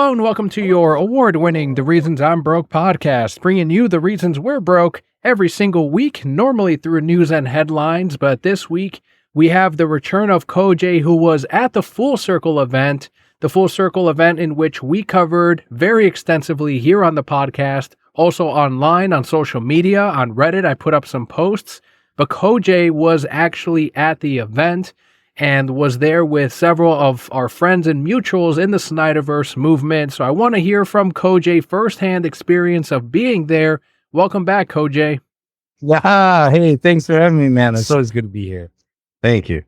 Hello and welcome to your award-winning The Reasons I'm Broke podcast, bringing you the reasons we're broke every single week, normally through news and headlines, but this week we have the return of Kojay, who was at the Full Circle event in which we covered very extensively here on the podcast, also online, on social media, on Reddit. I put up some posts, but Kojay was actually at the event and was there with several of our friends and mutuals in the Snyderverse movement. So I want to hear from Kojay firsthand experience of being there. Welcome back, Kojay. Yeah, hey, thanks for having me, man. It's always good to be here. Thank you.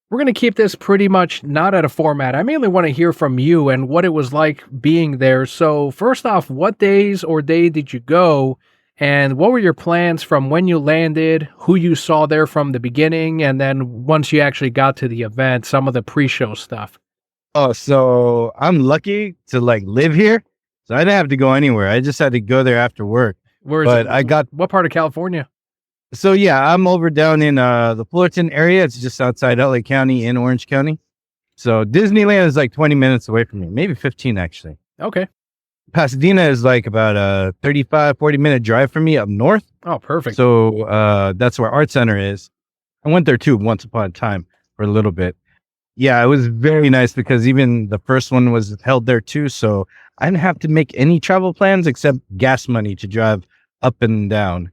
We're going to keep this pretty much not at a format. I mainly want to hear from you and what it was like being there. So first off, what days or day did you go? And what were your plans from when you landed, who you saw there from the beginning, and then once you actually got to the event, some of the pre-show stuff? Oh, so I'm lucky to live here. So I didn't have to go anywhere. I just had to go there after work. Where is it? What part of California? So yeah, I'm over down in the Fullerton area. It's just outside LA County in Orange County. So Disneyland is like 20 minutes away from me, maybe 15 actually. Okay. Pasadena is like about a 35, 40-minute drive from me up north. Oh, perfect. So that's where Art Center is. I went there too once upon a time for a little bit. Yeah, it was very nice because even the first one was held there too. So I didn't have to make any travel plans except gas money to drive up and down.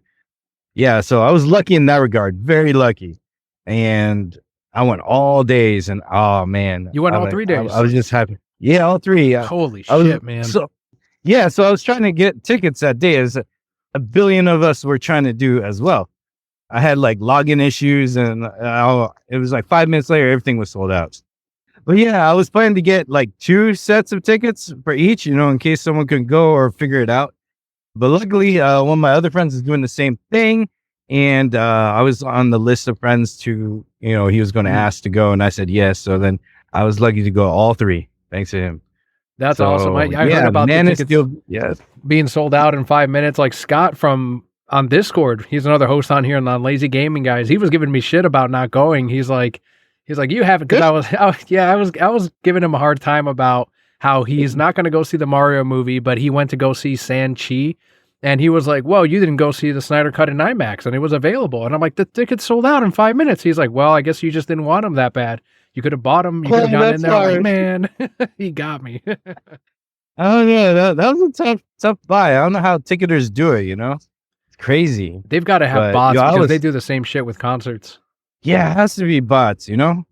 Yeah, so I was lucky in that regard, very lucky. And I went all days and oh man. You went all 3 days? I was just happy. Yeah, all three. Holy shit, man. So I was trying to get tickets that day, as a billion of us were trying to do as well. I had like login issues and it was like 5 minutes later, everything was sold out. But yeah, I was planning to get like 2 sets of tickets for each, in case someone couldn't go or figure it out. But luckily, one of my other friends is doing the same thing. And I was on the list of friends to, he was going to ask to go. And I said yes. So then I was lucky to go all 3, thanks to him. That's awesome. I heard about the tickets being sold out in 5 minutes. Like Scott on Discord, he's another host on here on Lazy Gaming Guys. He was giving me shit about not going. He's like, you haven't, because I was giving him a hard time about how he's not going to go see the Mario movie, but he went to go see Shang-Chi. And he was like, well, you didn't go see the Snyder Cut in IMAX, and it was available. And I'm like, the tickets sold out in 5 minutes. He's like, well, I guess you just didn't want them that bad. You could have bought them. You could have gone in there. Like, man, he got me. Oh yeah, that was a tough buy. I don't know how ticketers do it. It's crazy. They've got to have bots because they do the same shit with concerts. Yeah, it has to be bots. I don't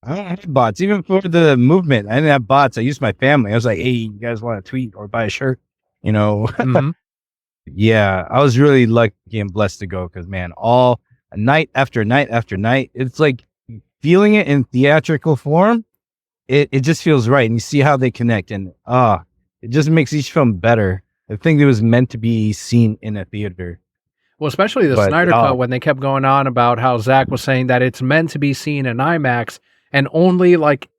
have bots even for the movement. I didn't have bots. I used my family. I was like, hey, you guys want to tweet or buy a shirt? Mm-hmm. Yeah, I was really lucky and blessed to go because man, all night after night after night, it's like feeling it in theatrical form. It just feels right, and you see how they connect, and it just makes each film better. I think it was meant to be seen in a theater. Well, especially the Snyder Cut, when they kept going on about how Zach was saying that it's meant to be seen in IMAX, and only like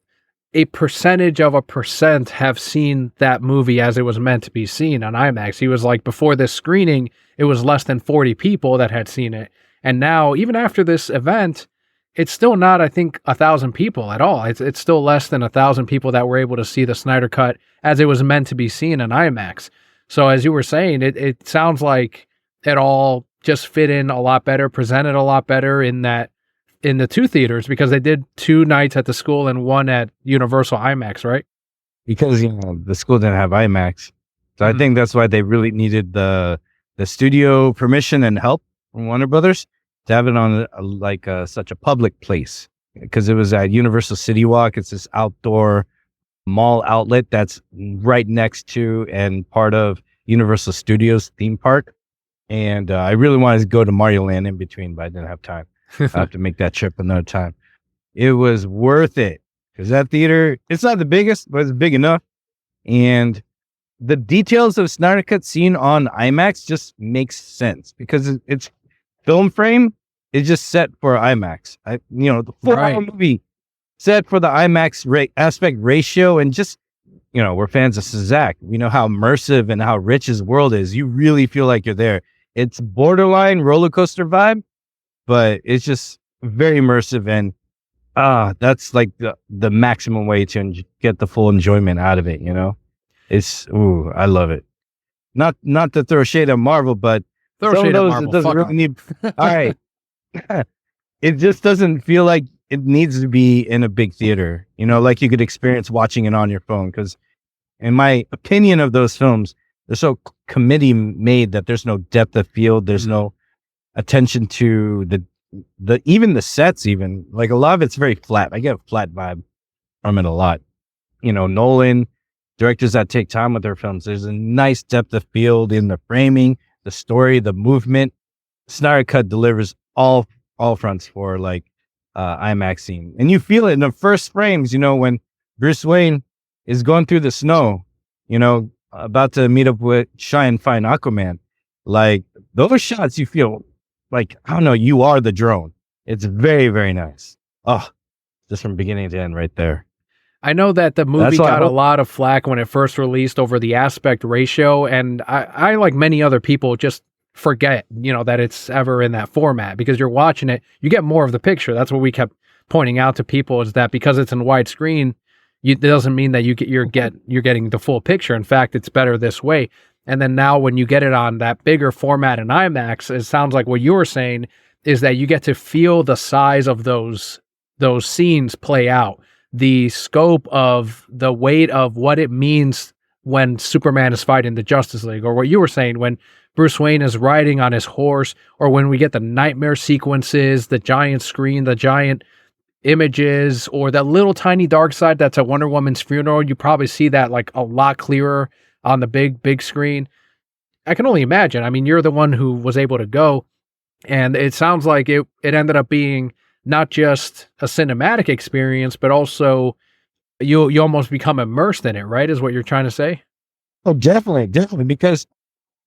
a percentage of a percent have seen that movie as it was meant to be seen on IMAX. He was like, before this screening, it was less than 40 people that had seen it. And now, even after this event, it's still not, I think, 1,000 people at all. It's still less than 1,000 people that were able to see the Snyder Cut as it was meant to be seen in IMAX. So as you were saying, it sounds like it all just fit in a lot better, presented a lot better in the 2 theaters, because they did 2 nights at the school and 1 at Universal IMAX, right? Because the school didn't have IMAX, so I think that's why they really needed the studio permission and help from Warner Brothers to have it on such a public place, because it was at Universal City Walk. It's this outdoor mall outlet that's right next to and part of Universal Studios theme park. And I really wanted to go to Mario Land in between, but I didn't have time. I have to make that trip another time. It was worth it because that theater, it's not the biggest, but it's big enough. And the details of Snyder Cut seen on IMAX just makes sense because it's film frame is just set for IMAX. The 4-hour movie set for the IMAX aspect ratio, and just, we're fans of Zach. We know how immersive and how rich his world is. You really feel like you're there. It's borderline roller coaster vibe, but it's just very immersive, and that's like the maximum way to get the full enjoyment out of it, I love it. Not to throw shade at Marvel, but Throw some of shade at those Marvel. it doesn't Fuck really 'em. need. All right, it just doesn't feel like it needs to be in a big theater. You know, like you could experience watching it on your phone. Because, in my opinion, of those films, they're so committee made that there's no depth of field. There's no attention to the even the sets. Even like a lot of it's very flat. I get a flat vibe from it a lot. You know, Nolan, directors that take time with their films. There's a nice depth of field in the framing, the story, the movement. Snyder Cut delivers all fronts for like IMAX scene, and you feel it in the first frames. You know, when Bruce Wayne is going through the snow, you know, about to meet up with Shy and find Aquaman. Like those shots, you feel like, I don't know, you are the drone. It's very, very nice. Oh, just from beginning to end, right there. I know that the movie got a lot of flack when it first released over the aspect ratio, and I like many other people, just forget, that it's ever in that format, because you're watching it, you get more of the picture. That's what we kept pointing out to people, is that because it's in widescreen, it doesn't mean that you're getting the full picture. In fact, it's better this way. And then now when you get it on that bigger format in IMAX, it sounds like what you were saying is that you get to feel the size of those scenes play out, the scope of the weight of what it means when Superman is fighting the Justice League, or what you were saying when Bruce Wayne is riding on his horse, or when we get the nightmare sequences, the giant screen, the giant images, or that little tiny dark side that's at Wonder Woman's funeral. You probably see that like a lot clearer on the big screen. I can only imagine. I mean, you're the one who was able to go, and it sounds like it ended up being not just a cinematic experience, but also you almost become immersed in it, right? Is what you're trying to say? Oh, definitely, because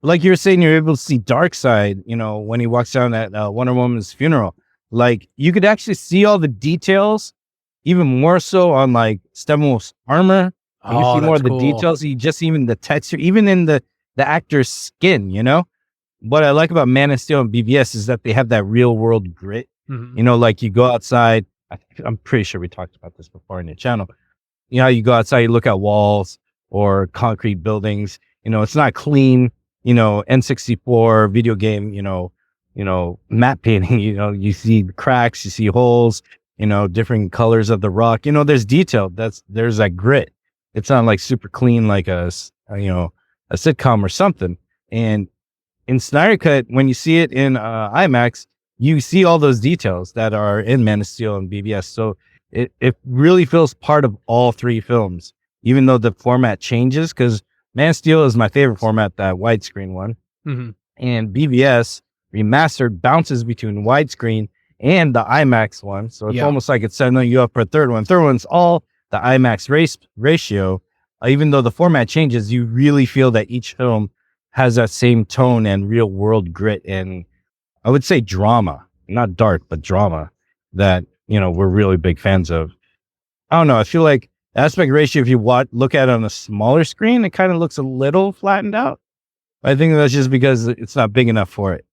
like you were saying, you're able to see Darkseid, when he walks down at Wonder Woman's funeral. Like you could actually see all the details, even more so on like Steppenwolf's armor. You can see more of the details. You just even the texture, even in the actor's skin. What I like about Man of Steel and BVS is that they have that real world grit. Like you go outside. I'm pretty sure we talked about this before in your channel. You go outside, you look at walls or concrete buildings. It's not clean. N64 video game. Matte painting. You see cracks, you see holes. Different colors of the rock. There's detail. There's that grit. It's not like super clean, like a sitcom or something. And in Snyder Cut, when you see it in IMAX, you see all those details that are in Man of Steel and BVS. So it really feels part of all three films, even though the format changes, because Man of Steel is my favorite format, that widescreen one. And BVS remastered bounces between widescreen and the IMAX one. So it's almost like it's setting you up for a third one. Third one's all the IMAX ratio. Even though the format changes, you really feel that each film has that same tone and real world grit, and I would say drama, not dark, but drama that, we're really big fans of. I don't know. I feel like aspect ratio, if you look at it on a smaller screen, it kind of looks a little flattened out. I think that's just because it's not big enough for it.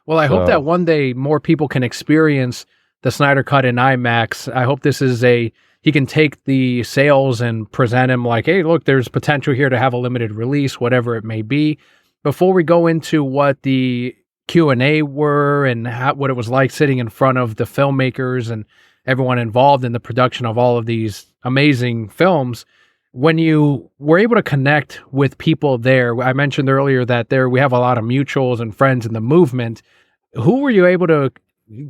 Well, I hope that one day more people can experience the Snyder Cut in IMAX. I hope this is he can take the sales and present him like, hey, look, there's potential here to have a limited release, whatever it may be. Before we go into what the Q&A were and what it was like sitting in front of the filmmakers and everyone involved in the production of all of these amazing films, when you were able to connect with people there, I mentioned earlier that we have a lot of mutuals and friends in the movement. Who were you able to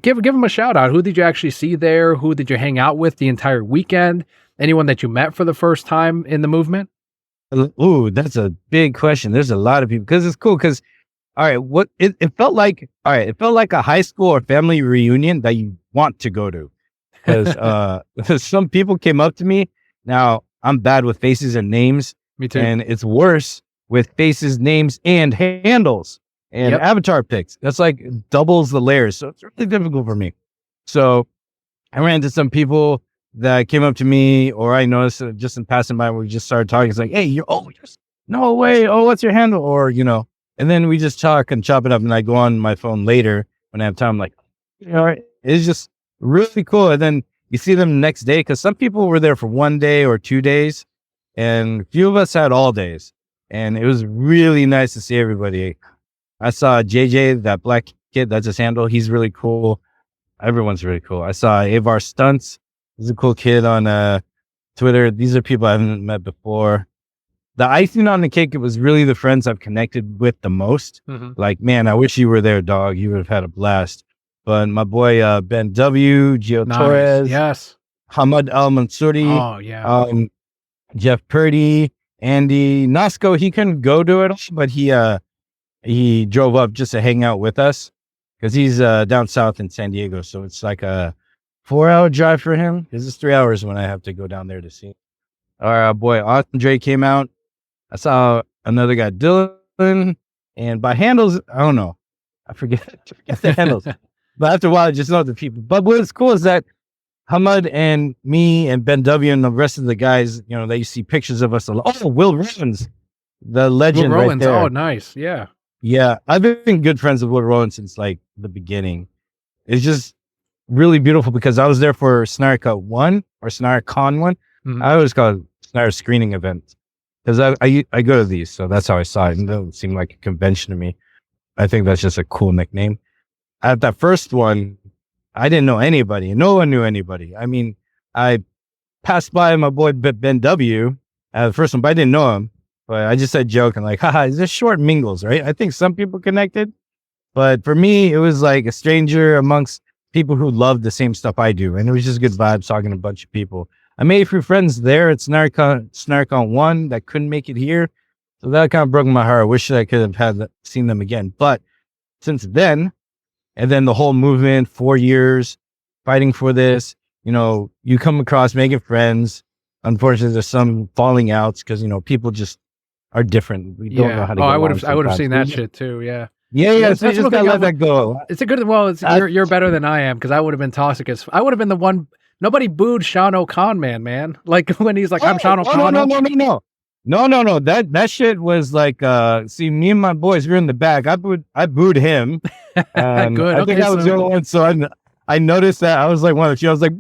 give them a shout out? Who did you actually see there? Who did you hang out with the entire weekend? Anyone that you met for the first time in the movement? Ooh, that's a big question. There's a lot of people, because it's cool. Because all right, it felt like a high school or family reunion that you want to go to. Because some people came up to me. Now I'm bad with faces and names. Me too. And it's worse with faces, names, and handles and avatar pics. That's like doubles the layers. So it's really difficult for me. So I ran into some people that came up to me, or I noticed just in passing by, we just started talking. It's like, hey, no way. Oh, what's your handle? Or, and then we just talk and chop it up. And I go on my phone later when I have time. I'm like, it's just really cool. And then you see them the next day, because some people were there for 1 day or 2 days. and a few of us had all days, and it was really nice to see everybody. I saw JJ, that black kid, that's his handle. He's really cool. Everyone's really cool. I saw Avar Stunts. He's a cool kid on Twitter. These are people I haven't met before. The icing on the cake, it was really the friends I've connected with the most. Like, man, I wish you were there, dog. You would have had a blast. But my boy Ben W, Gio Torres, yes, Hamad Al Mansouri, oh yeah, Jeff Purdy, Andy Nasco. He couldn't go to it, but he drove up just to hang out with us because he's down south in San Diego. So it's like a 4-hour drive for him. This is 3 hours when I have to go down there to see him. Our boy Andre came out. I saw another guy, Dylan, and by handles, I don't know. I forget the handles. But after a while, I just know the people. But what's cool is that Hamad and me and Ben W and the rest of the guys, you know, they see pictures of us. Oh, Will Rollins, the legend right there. Oh, nice. Yeah. Yeah. I've been good friends with Will Rollins since like the beginning. It's just really beautiful because I was there for SnyderCon 1 or SnyderCon 1. I always call it Snyder screening event because I go to these. So that's how I saw it. And it doesn't seem like a convention to me. I think that's just a cool nickname. At that first one, I didn't know anybody. No one knew anybody. I mean, I passed by my boy Ben W at the first one, but I didn't know him. But I just said joke and like, haha, it's just short mingles, right? I think some people connected. But for me, it was like a stranger amongst people who love the same stuff I do. And it was just good vibes talking to a bunch of people. I made a few friends there at SnyderCon 1 that couldn't make it here. So that kind of broke my heart. I wish I could have seen them again. But since then, and then the whole movement, 4 years fighting for this, you know, you come across making friends. Unfortunately, there's some falling outs because, you know, people just are different. We don't know how to get along. I would have seen that shit too. Yeah. Yeah. So you just gotta let that go. It's a good, well, you're better than I am because I would have been toxic as, I would have been the one, nobody booed Sean O'Con, man. Like when he's like, I'm Sean O'Con. No. That shit was like, see, me and my boys, we were in the back. I booed him. And good. I think I was the only one. So I noticed that. I was like one of the few. I was like,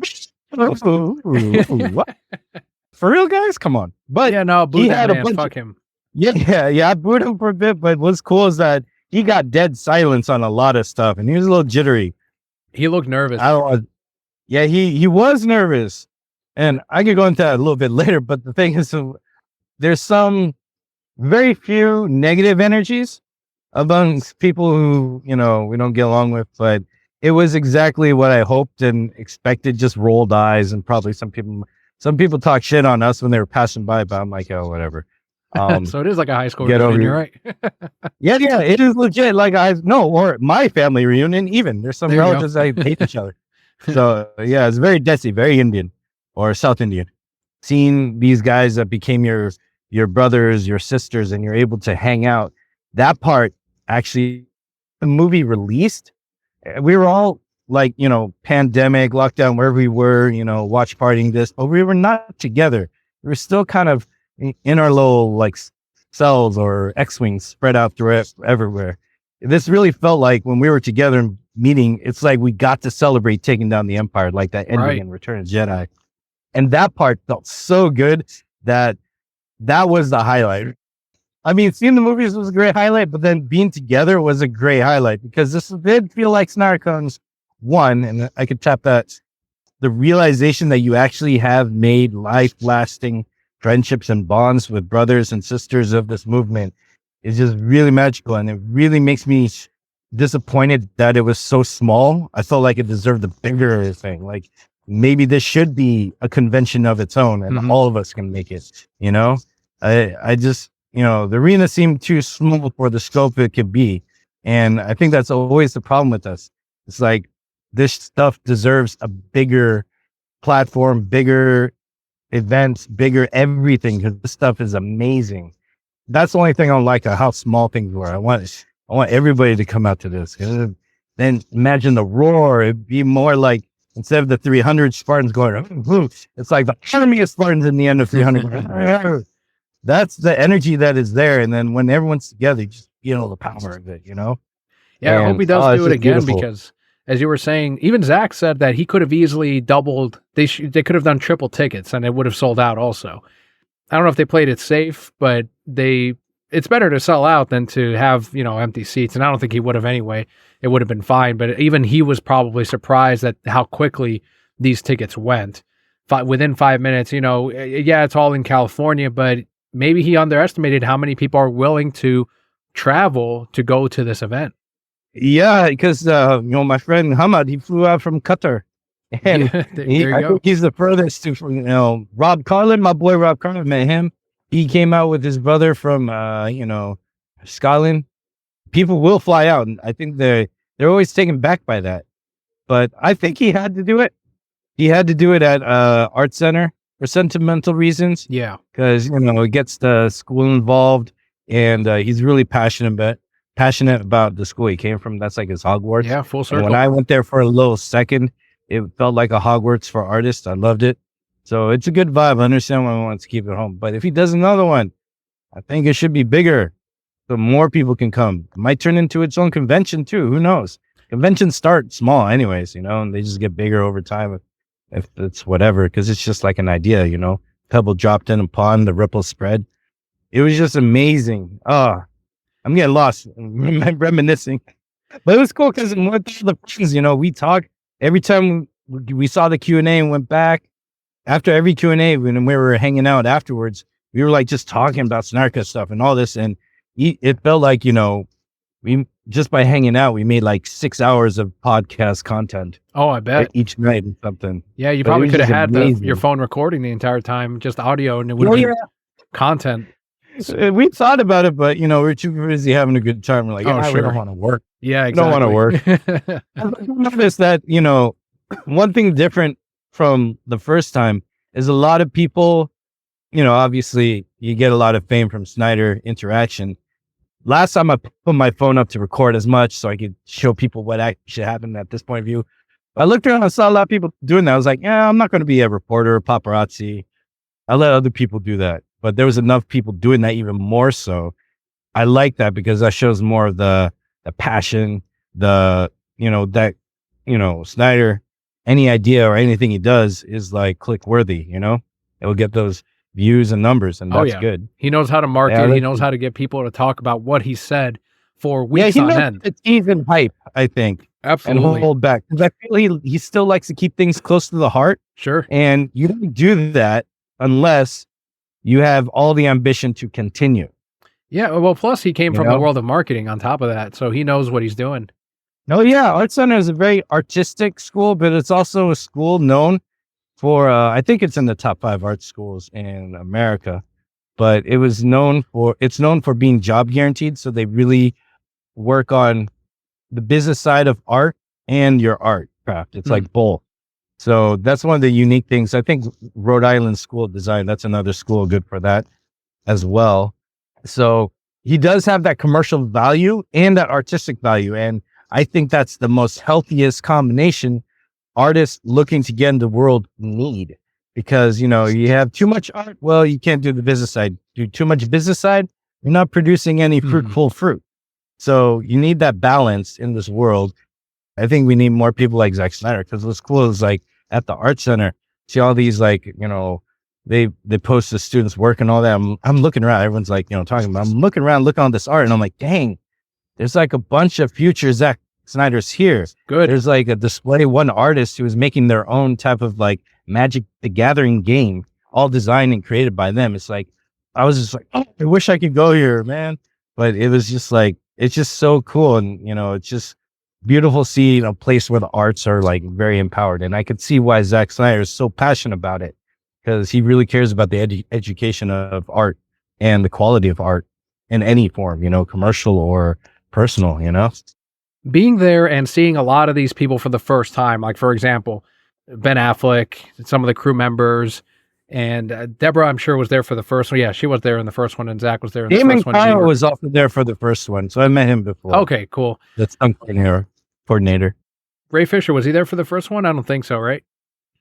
what? For real, guys? Come on. But yeah, no, boo that man. Fuck him. Yeah. I booed him for a bit. But what's cool is that he got dead silence on a lot of stuff, and he was a little jittery. He looked nervous. Yeah, he was nervous, and I could go into that a little bit later. But the thing is, there's some very few negative energies amongst people who, you know, we don't get along with, but it was exactly what I hoped and expected, just rolled eyes. And probably some people talk shit on us when they were passing by, but I'm like, oh, whatever. So it is like a high school reunion, you're right. Yeah, it is legit. Like or my family reunion, even there's some relatives that hate each other. So yeah, it's very Desi, very Indian or South Indian. Seeing these guys that became your brothers, your sisters, and you're able to hang out. That part, actually, the movie released, we were all like, you know, pandemic, lockdown, wherever we were, you know, watch partying this, but we were not together. We were still kind of in our little like cells or X-Wings spread out through everywhere. This really felt like when we were together and meeting, it's like we got to celebrate taking down the Empire, like that ending in Return of the Jedi. And that part felt so good that was the highlight. I mean, seeing the movies was a great highlight, but then being together was a great highlight because this did feel like SnyderCon's 1, and I could tap that. The realization that you actually have made life-lasting friendships and bonds with brothers and sisters of this movement is just really magical, and it really makes me disappointed that it was so small. I felt like it deserved a bigger thing. Like maybe this should be a convention of its own, and all of us can make it. You know, I just, you know, the arena seemed too small for the scope it could be, and I think that's always the problem with us. It's like this stuff deserves a bigger platform, bigger events, bigger everything, because this stuff is amazing. That's the only thing I don't like, how small things were. I want everybody to come out to this. Then imagine the roar. It'd be more like, instead of the 300 Spartans going, it's like the army of Spartans in the end of 300. That's the energy that is there. And then when everyone's together, you just feel the power of it, you know? Yeah, I hope he does do it again because, as you were saying, even Zach said that he could have easily doubled. They could have done triple tickets and it would have sold out also. I don't know if they played it safe, but it's better to sell out than to have, empty seats. And I don't think he would have anyway. It would have been fine. But even he was probably surprised at how quickly these tickets went. Within 5 minutes, yeah, it's all in California, but maybe he underestimated how many people are willing to travel to go to this event. Yeah, because my friend Hamad, he flew out from Qatar, and I think he's the furthest to Rob Carlin, my boy Rob Carlin, met him. He came out with his brother from Scotland. People will fly out, and I think they're always taken back by that. But I think he had to do it. He had to do it at Art Center for sentimental reasons. Yeah, because it gets the school involved, and he's really passionate about the school he came from. That's like his Hogwarts. Yeah, full circle. And when I went there for a little second, it felt like a Hogwarts for artists. I loved it. So it's a good vibe. I understand why he wants to keep it home. But if he does another one, I think it should be bigger so more people can come. It might turn into its own convention too. Who knows? Conventions start small anyways, and they just get bigger over time if it's whatever, because it's just like an idea, Pebble dropped in a pond, the ripple spread. It was just amazing. Oh, I'm getting lost. I'm reminiscing. But it was cool because with the friends, we talked every time we saw the Q&A and went back. After every Q&A, when we were hanging out afterwards, we were like just talking about Snyderverse stuff and all this. And it felt like, we just by hanging out, we made like 6 hours of podcast content. Oh, I bet. Each night or something. Yeah, you probably could have had your phone recording the entire time, just audio, and it would have been content. We thought about it, but we're too busy having a good time. We're like, we don't want to work. Yeah, exactly. We don't want to work. I noticed that, one thing different from the first time is a lot of people, obviously you get a lot of fame from Snyder interaction. Last time I put my phone up to record as much so I could show people what actually happened at this point of view. I looked around and saw a lot of people doing that. I was like, I'm not going to be a reporter or paparazzi. I'll let other people do that. But there was enough people doing that even more so. I like that because that shows more of the passion, Snyder, any idea or anything he does is like click worthy, it will get those views and numbers, and that's good. He knows how to market. He knows how to get people to talk about what he said for weeks on end. It's even hype, I think. Absolutely. And hold back. Because I feel he still likes to keep things close to the heart. Sure. And you don't do that unless you have all the ambition to continue. Yeah. Well, plus he came from the world of marketing on top of that. So he knows what he's doing. Oh, yeah. Art Center is a very artistic school, but it's also a school known for, I think it's in the top 5 art schools in America, but it's known for being job guaranteed. So they really work on the business side of art and your art craft. It's like both. So that's one of the unique things. I think Rhode Island School of Design, that's another school good for that as well. So he does have that commercial value and that artistic value. And I think that's the most healthiest combination artists looking to get in the world need, because, you have too much art. Well, you can't do the business side. Do too much business side, you're not producing any fruitful fruit. So you need that balance in this world. I think we need more people like Zack Snyder, because what's cool is like at the Art Center, see all these like, they post the students' work and all that. I'm looking around. Everyone's like, talking about, I'm looking around, looking on this art, and I'm like, dang, there's like a bunch of future Zack Snyder's here. Good. There's like a display, one artist who is making their own type of like Magic the Gathering game, all designed and created by them. It's like, I was just like, oh, I wish I could go here, man. But it was just like, it's just so cool. And, it's just beautiful seeing a place where the arts are like very empowered. And I could see why Zack Snyder is so passionate about it, because he really cares about the education of art and the quality of art in any form, commercial or personal, Being there and seeing a lot of these people for the first time, like for example, Ben Affleck, some of the crew members, and Deborah, I'm sure, was there for the first one. Yeah, she was there in the first one, and Zach was there in the first one. Kyle was also there for the first one, so I met him before. Okay, cool. The stunt coordinator. Ray Fisher, was he there for the first one? I don't think so, right?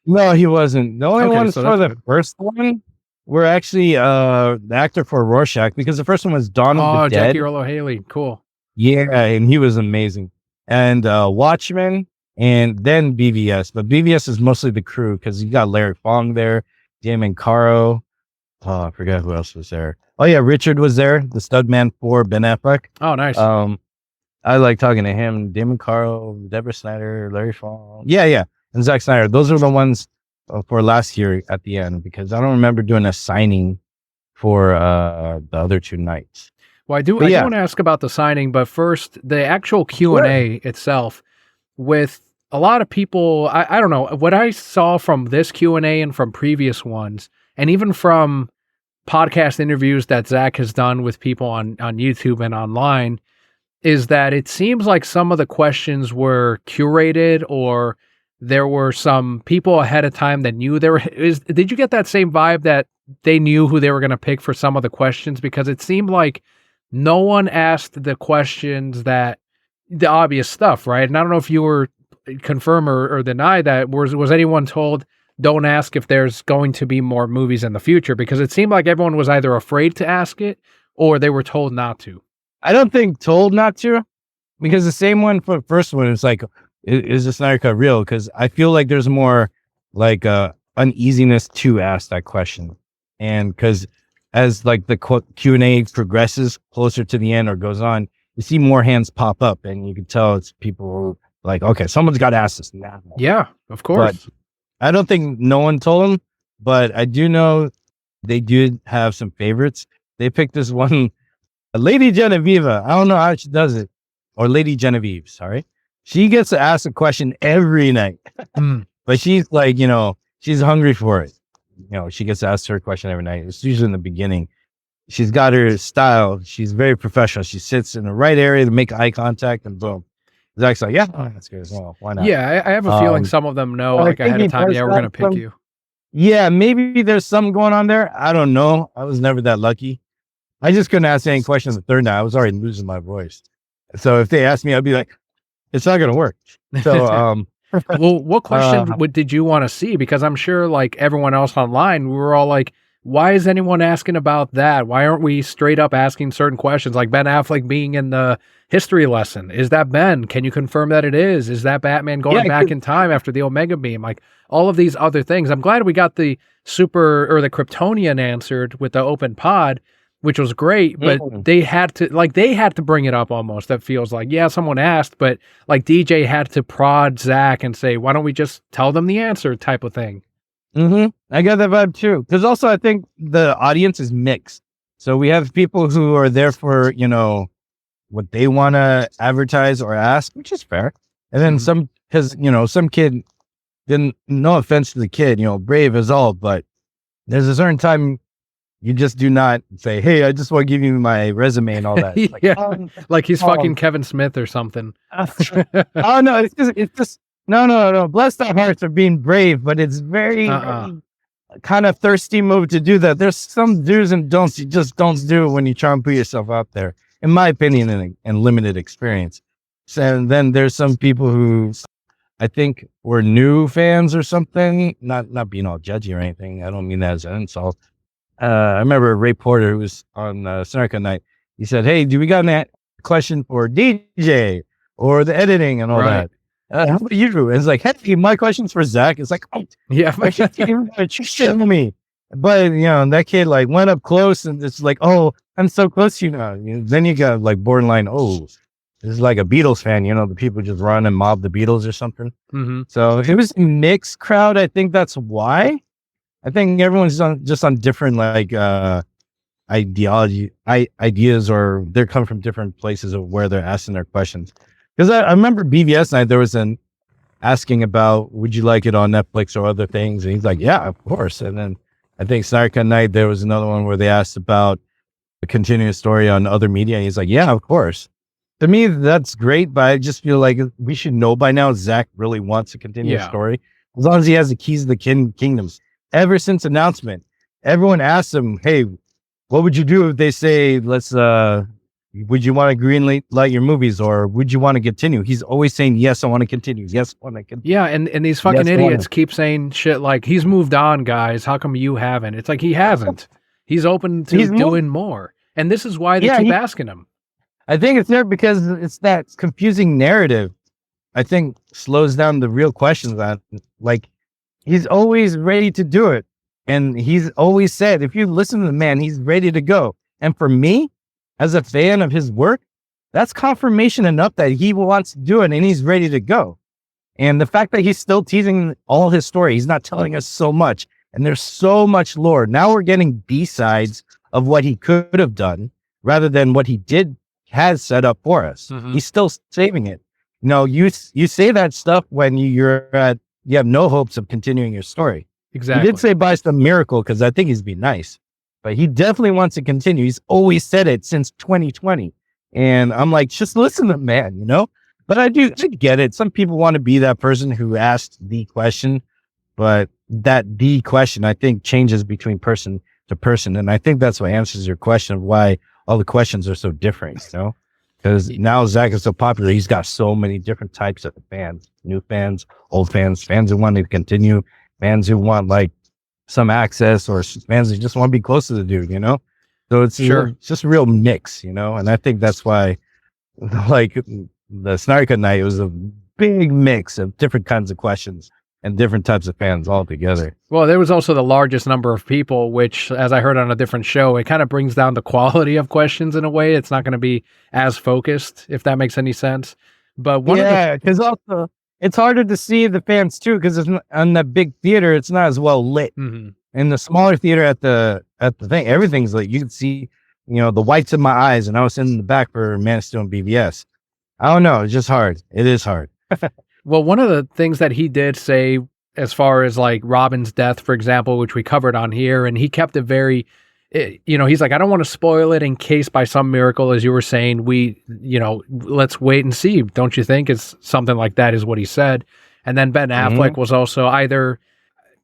No, he wasn't. The only ones for the first one were actually the actor for Rorschach, because the first one was Dawn of the Dead. Jackie Earl Haley. Cool. Yeah, and he was amazing. And Watchmen, and then BVS. But BVS is mostly the crew, because you got Larry Fong there, Damon Caro, I forgot who else was there. Oh yeah, Richard was there, the Studman for Ben Affleck. Oh, nice. I like talking to him, Damon Carl, Deborah Snyder, Larry Fong. Yeah, and Zack Snyder. Those are the ones for last year at the end, because I don't remember doing a signing for the other 2 nights. Well, I do want to ask about the signing, but first, the actual Q&A itself, with a lot of people, I don't know, what I saw from this Q&A and from previous ones, and even from podcast interviews that Zach has done with people on YouTube and online, is that it seems like some of the questions were curated, or there were some people ahead of time that knew there were. Did you get that same vibe that they knew who they were going to pick for some of the questions? Because it seemed like no one asked the questions that the obvious stuff, right? And I don't know if you were confirm or deny that. Was anyone told don't ask if there's going to be more movies in the future? Because it seemed like everyone was either afraid to ask it or they were told not to. I don't think told not to, because the same one for the first one, it's like, is the Snyder Cut real? Because I feel like there's more like uneasiness to ask that question. And because as like the Q&A progresses closer to the end or goes on, you see more hands pop up, and you can tell it's people like, okay, someone's got to ask this now. Yeah, of course. But I don't think no one told them, but I do know they did have some favorites. They picked this one, Lady Genevieve. I don't know how she does it. Or Lady Genevieve, sorry. She gets to ask a question every night. But she's like, she's hungry for it. She gets to ask her question every night. It's usually in the beginning. She's got her style. She's very professional. She sits in the right area to make eye contact, and boom. Zach's like, yeah, that's good. Well, why not? Yeah, I have a feeling some of them know like ahead of time, yeah, we're going to pick you. Yeah, maybe there's something going on there. I don't know. I was never that lucky. I just couldn't ask any questions the third night. I was already losing my voice. So if they asked me, I'd be like, it's not going to work. So, well, what question did you want to see? Because I'm sure like everyone else online, we were all like, why is anyone asking about that? Why aren't we straight up asking certain questions? Like Ben Affleck being in the history lesson. Is that Ben? Can you confirm that it is? Is that Batman going back in time after the Omega Beam? Like all of these other things. I'm glad we got the the Kryptonian answered with the open pod, which was great, but they had to bring it up almost. That feels like, yeah, someone asked, but like DJ had to prod Zach and say, why don't we just tell them the answer type of thing. I got that vibe too. Because also I think the audience is mixed. So we have people who are there for, what they want to advertise or ask, which is fair. And then some kid, then no offense to the kid, brave as all, but there's a certain time you just do not say, hey, I just want to give you my resume and all that. Like he's fucking Kevin Smith or something. Oh no, it's just no. Bless their hearts for being brave, but it's very kind of thirsty move to do that. There's some do's and don'ts you just don't do when you try and put yourself out there, in my opinion and limited experience. And then there's some people who I think were new fans or something, not being all judgy or anything. I don't mean that as an insult. I remember Ray Porter, who was on Snyder Cut Night. He said, hey, do we got a question for DJ or the editing and all that? How about you? And it's like, hey, my question's for Zach. It's like, oh, yeah, show me. But, that kid like went up close and it's like, oh, I'm so close to you now. Then you got like borderline, oh, this is like a Beatles fan, the people just run and mob the Beatles or something. So if it was a mixed crowd, I think that's why. I think everyone's just on different like ideas, or they're coming from different places of where they're asking their questions. Because I remember BVS night, there was an asking about, would you like it on Netflix or other things? And he's like, yeah, of course. And then I think Snyder Cut Night, there was another one where they asked about a continuous story on other media. And he's like, yeah, of course. To me, that's great, but I just feel like we should know by now Zach really wants a continuous story. As long as he has the keys to the kingdoms. Ever since announcement, everyone asks him, hey, what would you do if they say, would you want to green light your movies, or would you want to continue? He's always saying, yes, I want to continue. Yes, I want to continue. Yeah, and these fucking idiots keep saying shit like, he's moved on, guys. How come you haven't? It's like, he hasn't. He's open to doing more. And this is why they keep asking him. I think it's there because it's that confusing narrative, I think, slows down the real questions on, like, he's always ready to do it. And he's always said, if you listen to the man, he's ready to go. And for me, as a fan of his work, that's confirmation enough that he wants to do it and he's ready to go. And the fact that he's still teasing all his story, he's not telling us so much. And there's so much lore. Now we're getting B-sides of what he could have done rather than what he has set up for us. Mm-hmm. He's still saving it. You say that stuff when you have no hopes of continuing your story. Exactly. He did say by some miracle because I think he's been nice, but he definitely wants to continue. He's always said it since 2020. And I'm like, just listen to the man, But I get it. Some people want to be that person who asked the question, but that the question, I think, changes between person to person. And I think that's what answers your question of why all the questions are so different, Because now Zach is so popular, he's got so many different types of fans, new fans, old fans, fans who want to continue, fans who want like some access, or fans who just want to be close to the dude, So it's just a real mix, and I think that's why like the Snyder Cut night, it was a big mix of different kinds of questions and different types of fans all together. Well, there was also the largest number of people, which, as I heard on a different show, it kind of brings down the quality of questions in a way. It's not going to be as focused, if that makes any sense. But because also it's harder to see the fans too, because on the big theater, it's not as well lit. Mm-hmm. In the smaller theater at the thing, everything's like you can see, the whites in my eyes, and I was sitting in the back for Man of Steel and BVS. I don't know. It's just hard. It is hard. Well, one of the things that he did say, as far as like Robin's death, for example, which we covered on here, and he kept it very, he's like, I don't want to spoil it in case by some miracle, as you were saying, let's wait and see. Don't you think? It's something like that is what he said. And then Ben Affleck was also either,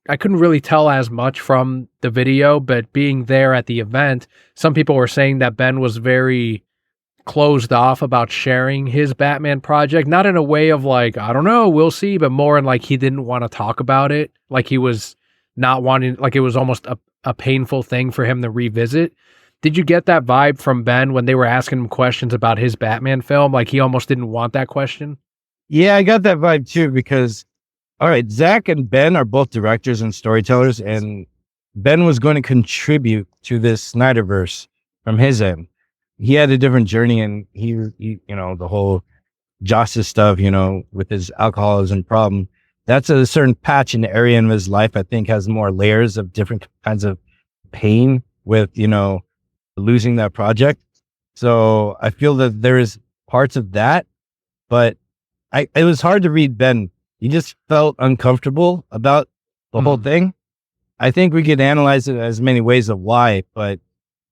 I couldn't really tell as much from the video, but being there at the event, some people were saying that Ben was very closed off about sharing his Batman project, not in a way of like, I don't know, we'll see, but more in like he didn't want to talk about it. Like he was not wanting, like it was almost a painful thing for him to revisit. Did you get that vibe from Ben when they were asking him questions about his Batman film? Like he almost didn't want that question? Yeah, I got that vibe too, because all right, Zach and Ben are both directors and storytellers, and Ben was going to contribute to this Snyderverse from his end. He had a different journey, and he the whole justice stuff, with his alcoholism problem, that's a certain patch in the area in his life, I think, has more layers of different kinds of pain with, losing that project. So I feel that there is parts of that, but it was hard to read Ben. He just felt uncomfortable about the whole thing. I think we could analyze it as many ways of why, but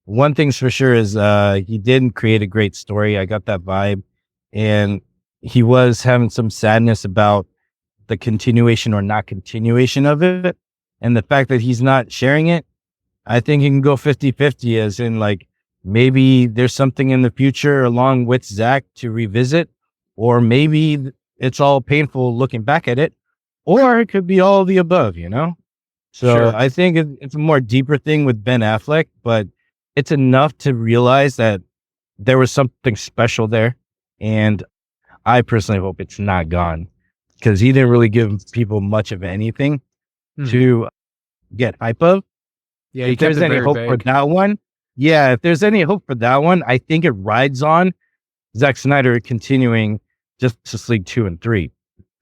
one thing's for sure is he didn't create a great story. I got that vibe. And he was having some sadness about the continuation or not continuation of it. And the fact that he's not sharing it, I think he can go 50-50, as in like, maybe there's something in the future along with Zach to revisit, or maybe it's all painful looking back at it, or it could be all of the above, So I think it's a more deeper thing with Ben Affleck, but it's enough to realize that there was something special there. And I personally hope it's not gone, because he didn't really give people much of anything to get hype of. Yeah, if there's any hope for that one, if there's any hope for that one, I think it rides on Zack Snyder continuing Justice League 2 and 3.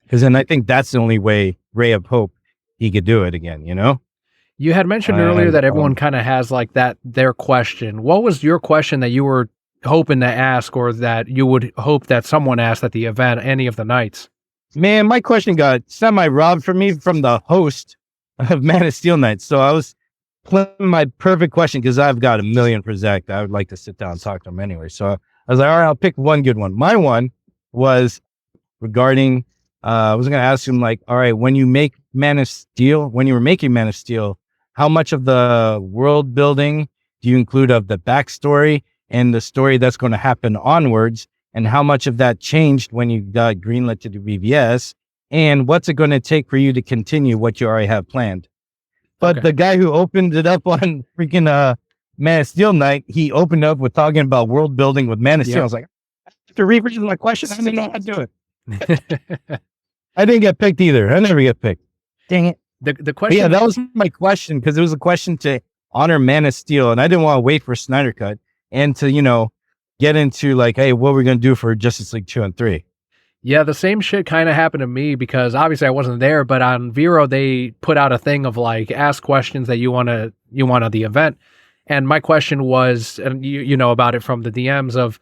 Because then I think that's the only ray of hope he could do it again, You had mentioned earlier that everyone kind of has like their question. What was your question that you were hoping to ask, or that you would hope that someone asked at the event, any of the nights? Man, my question got semi-robbed from me from the host of Man of Steel night. So I was playing my perfect question, because I've got a million for Zach that I would like to sit down and talk to him anyway. So I was like, all right, I'll pick one good one. My one was regarding, I was going to ask him like, all right, when you make Man of Steel, when you were making Man of Steel, how much of the world building do you include of the backstory and the story that's going to happen onwards? And how much of that changed when you got greenlit to do BVS? And what's it going to take for you to continue what you already have planned? But the guy who opened it up on freaking Man of Steel night, he opened up with talking about world building with Man of Steel. I was like, after rephrasing my question, I didn't know how to do it. I didn't get picked either. I never get picked. Dang it. The question. Yeah, that was my question, because it was a question to honor Man of Steel, and I didn't want to wait for Snyder Cut and to get into like, hey, what we're gonna do for Justice League 2 and 3. Yeah, the same shit kind of happened to me because obviously I wasn't there, but on Vero they put out a thing of like ask questions that you want at the event. And my question was, and you know about it from the DMs, of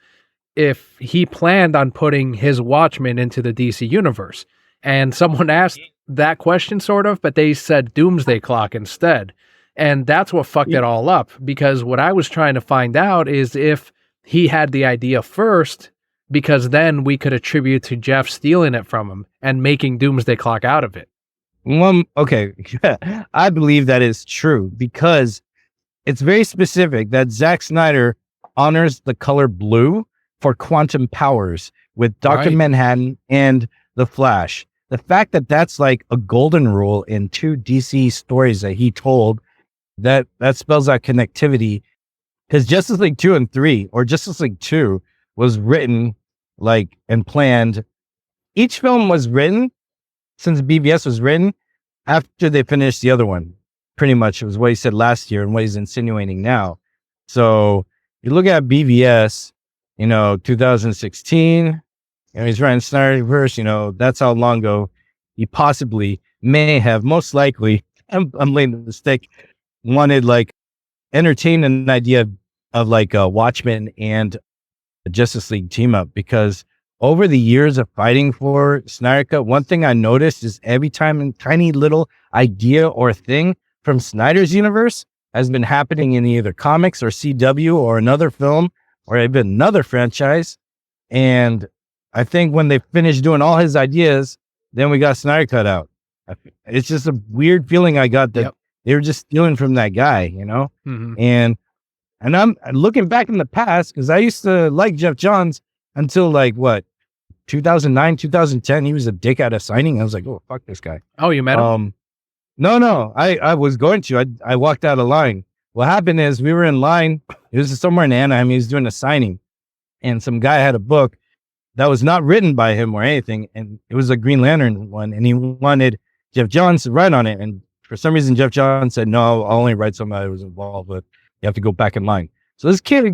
if he planned on putting his Watchmen into the DC universe. And someone asked that question sort of, but they said Doomsday Clock instead. And that's what fucked it all up, because what I was trying to find out is if he had the idea first, because then we could attribute to Jeff stealing it from him and making Doomsday Clock out of it. Okay, I believe that is true, because it's very specific that Zack Snyder honors the color blue for quantum powers with Dr. Manhattan and the Flash. The fact that that's like a golden rule in 2 DC stories that he told, that spells out connectivity, because Justice League 2 and 3, or Justice League 2, was written like and planned. Each film was written, since BVS was written, after they finished the other one. Pretty much, it was what he said last year and what he's insinuating now. So you look at BVS, 2016, he's writing Snyderverse, that's how long ago he possibly may have, most likely, I'm laying the mistake, wanted like entertain an idea of like a Watchmen and a Justice League team up, because over the years of fighting for Snyder Cut, one thing I noticed is every time a tiny little idea or thing from Snyder's universe has been happening in either comics or CW or another film or even another franchise. And I think when they finished doing all his ideas, then we got Snyder Cut out. It's just a weird feeling I got that they were just stealing from that guy, Mm-hmm. And I'm looking back in the past, because I used to like Jeff Johns until like 2009, 2010. He was a dick at a signing. I was like, oh, fuck this guy. Oh, you met him? No. I was going to. I walked out of line. What happened is we were in line. It was somewhere in Anaheim. He was doing a signing, and some guy had a book that was not written by him or anything, and it was a Green Lantern one, and he wanted Jeff Johns to write on it. And for some reason, Jeff Johns said, no, I'll only write something I was involved with. You have to go back in line. So this kid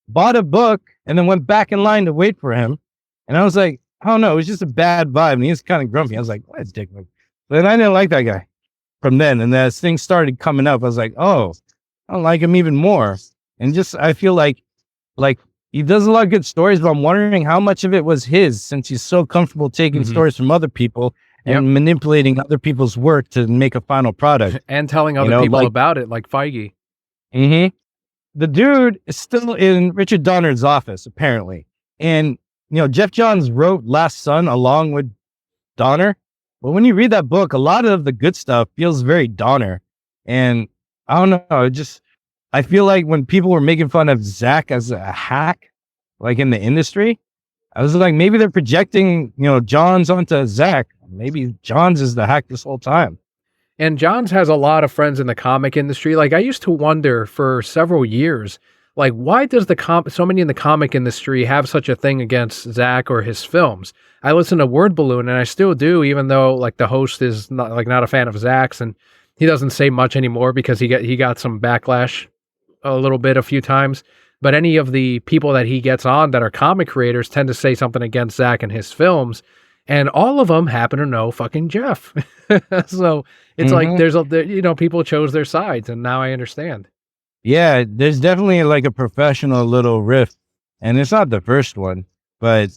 bought a book, and then went back in line to wait for him. And I was like, I don't know, it was just a bad vibe. And he was kind of grumpy. I was like, what a dick move. But I didn't like that guy from then. And as things started coming up, I was like, oh, I don't like him even more. And just, I feel like he does a lot of good stories, but I'm wondering how much of it was his, since he's so comfortable taking stories from other people and manipulating other people's work to make a final product. And telling other people about it, like Feige. Mm-hmm. The dude is still in Richard Donner's office, apparently. And, Jeff Johns wrote Last Son along with Donner. But when you read that book, a lot of the good stuff feels very Donner. And I don't know, I feel like when people were making fun of Zach as a hack, like in the industry, I was like, maybe they're projecting, Johns onto Zach. Maybe Johns is the hack this whole time. And Johns has a lot of friends in the comic industry. Like, I used to wonder for several years, like, why does so many in the comic industry have such a thing against Zach or his films? I listen to Word Balloon, and I still do, even though like the host is not a fan of Zach's, and he doesn't say much anymore because he got some backlash a few times. But any of the people that he gets on that are comic creators tend to say something against Zach and his films. And all of them happen to know fucking Jeff. So it's like people chose their sides, and now I understand. Yeah, there's definitely like a professional little rift, and it's not the first one, but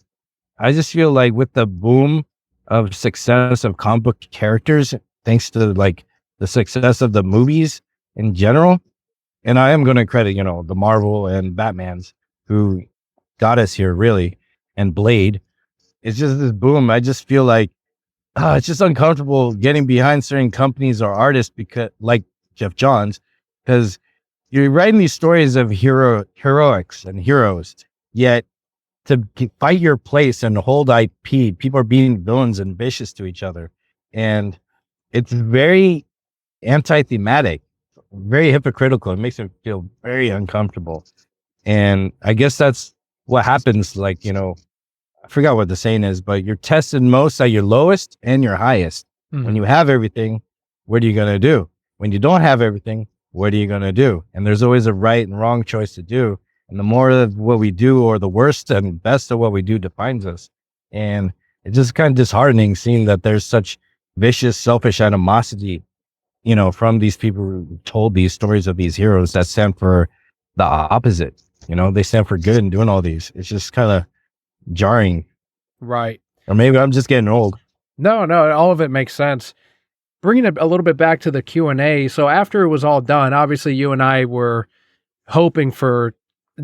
I just feel like with the boom of success of comic book characters, thanks to like the success of the movies in general, and I am going to credit, the Marvel and Batmans who got us here really, and Blade. It's just this boom. I just feel like it's just uncomfortable getting behind certain companies or artists, because like Jeff Johns, because you're writing these stories of heroics and heroes, yet to fight your place and hold IP, people are being villains and vicious to each other. And it's very anti-thematic, very hypocritical. It makes me feel very uncomfortable. And I guess that's what happens. Like, I forgot what the saying is, but you're tested most at your lowest and your highest. Mm-hmm. When you have everything, what are you going to do? When you don't have everything, what are you going to do? And there's always a right and wrong choice to do. And the more of what we do, or the worst and best of what we do, defines us. And it's just kind of disheartening seeing that there's such vicious, selfish animosity, from these people who told these stories of these heroes that stand for the opposite. They stand for good and doing all these. It's just kind of jarring. Right. Or maybe I'm just getting old. No, all of it makes sense. Bringing it a little bit back to the Q&A. So after it was all done, obviously you and I were hoping for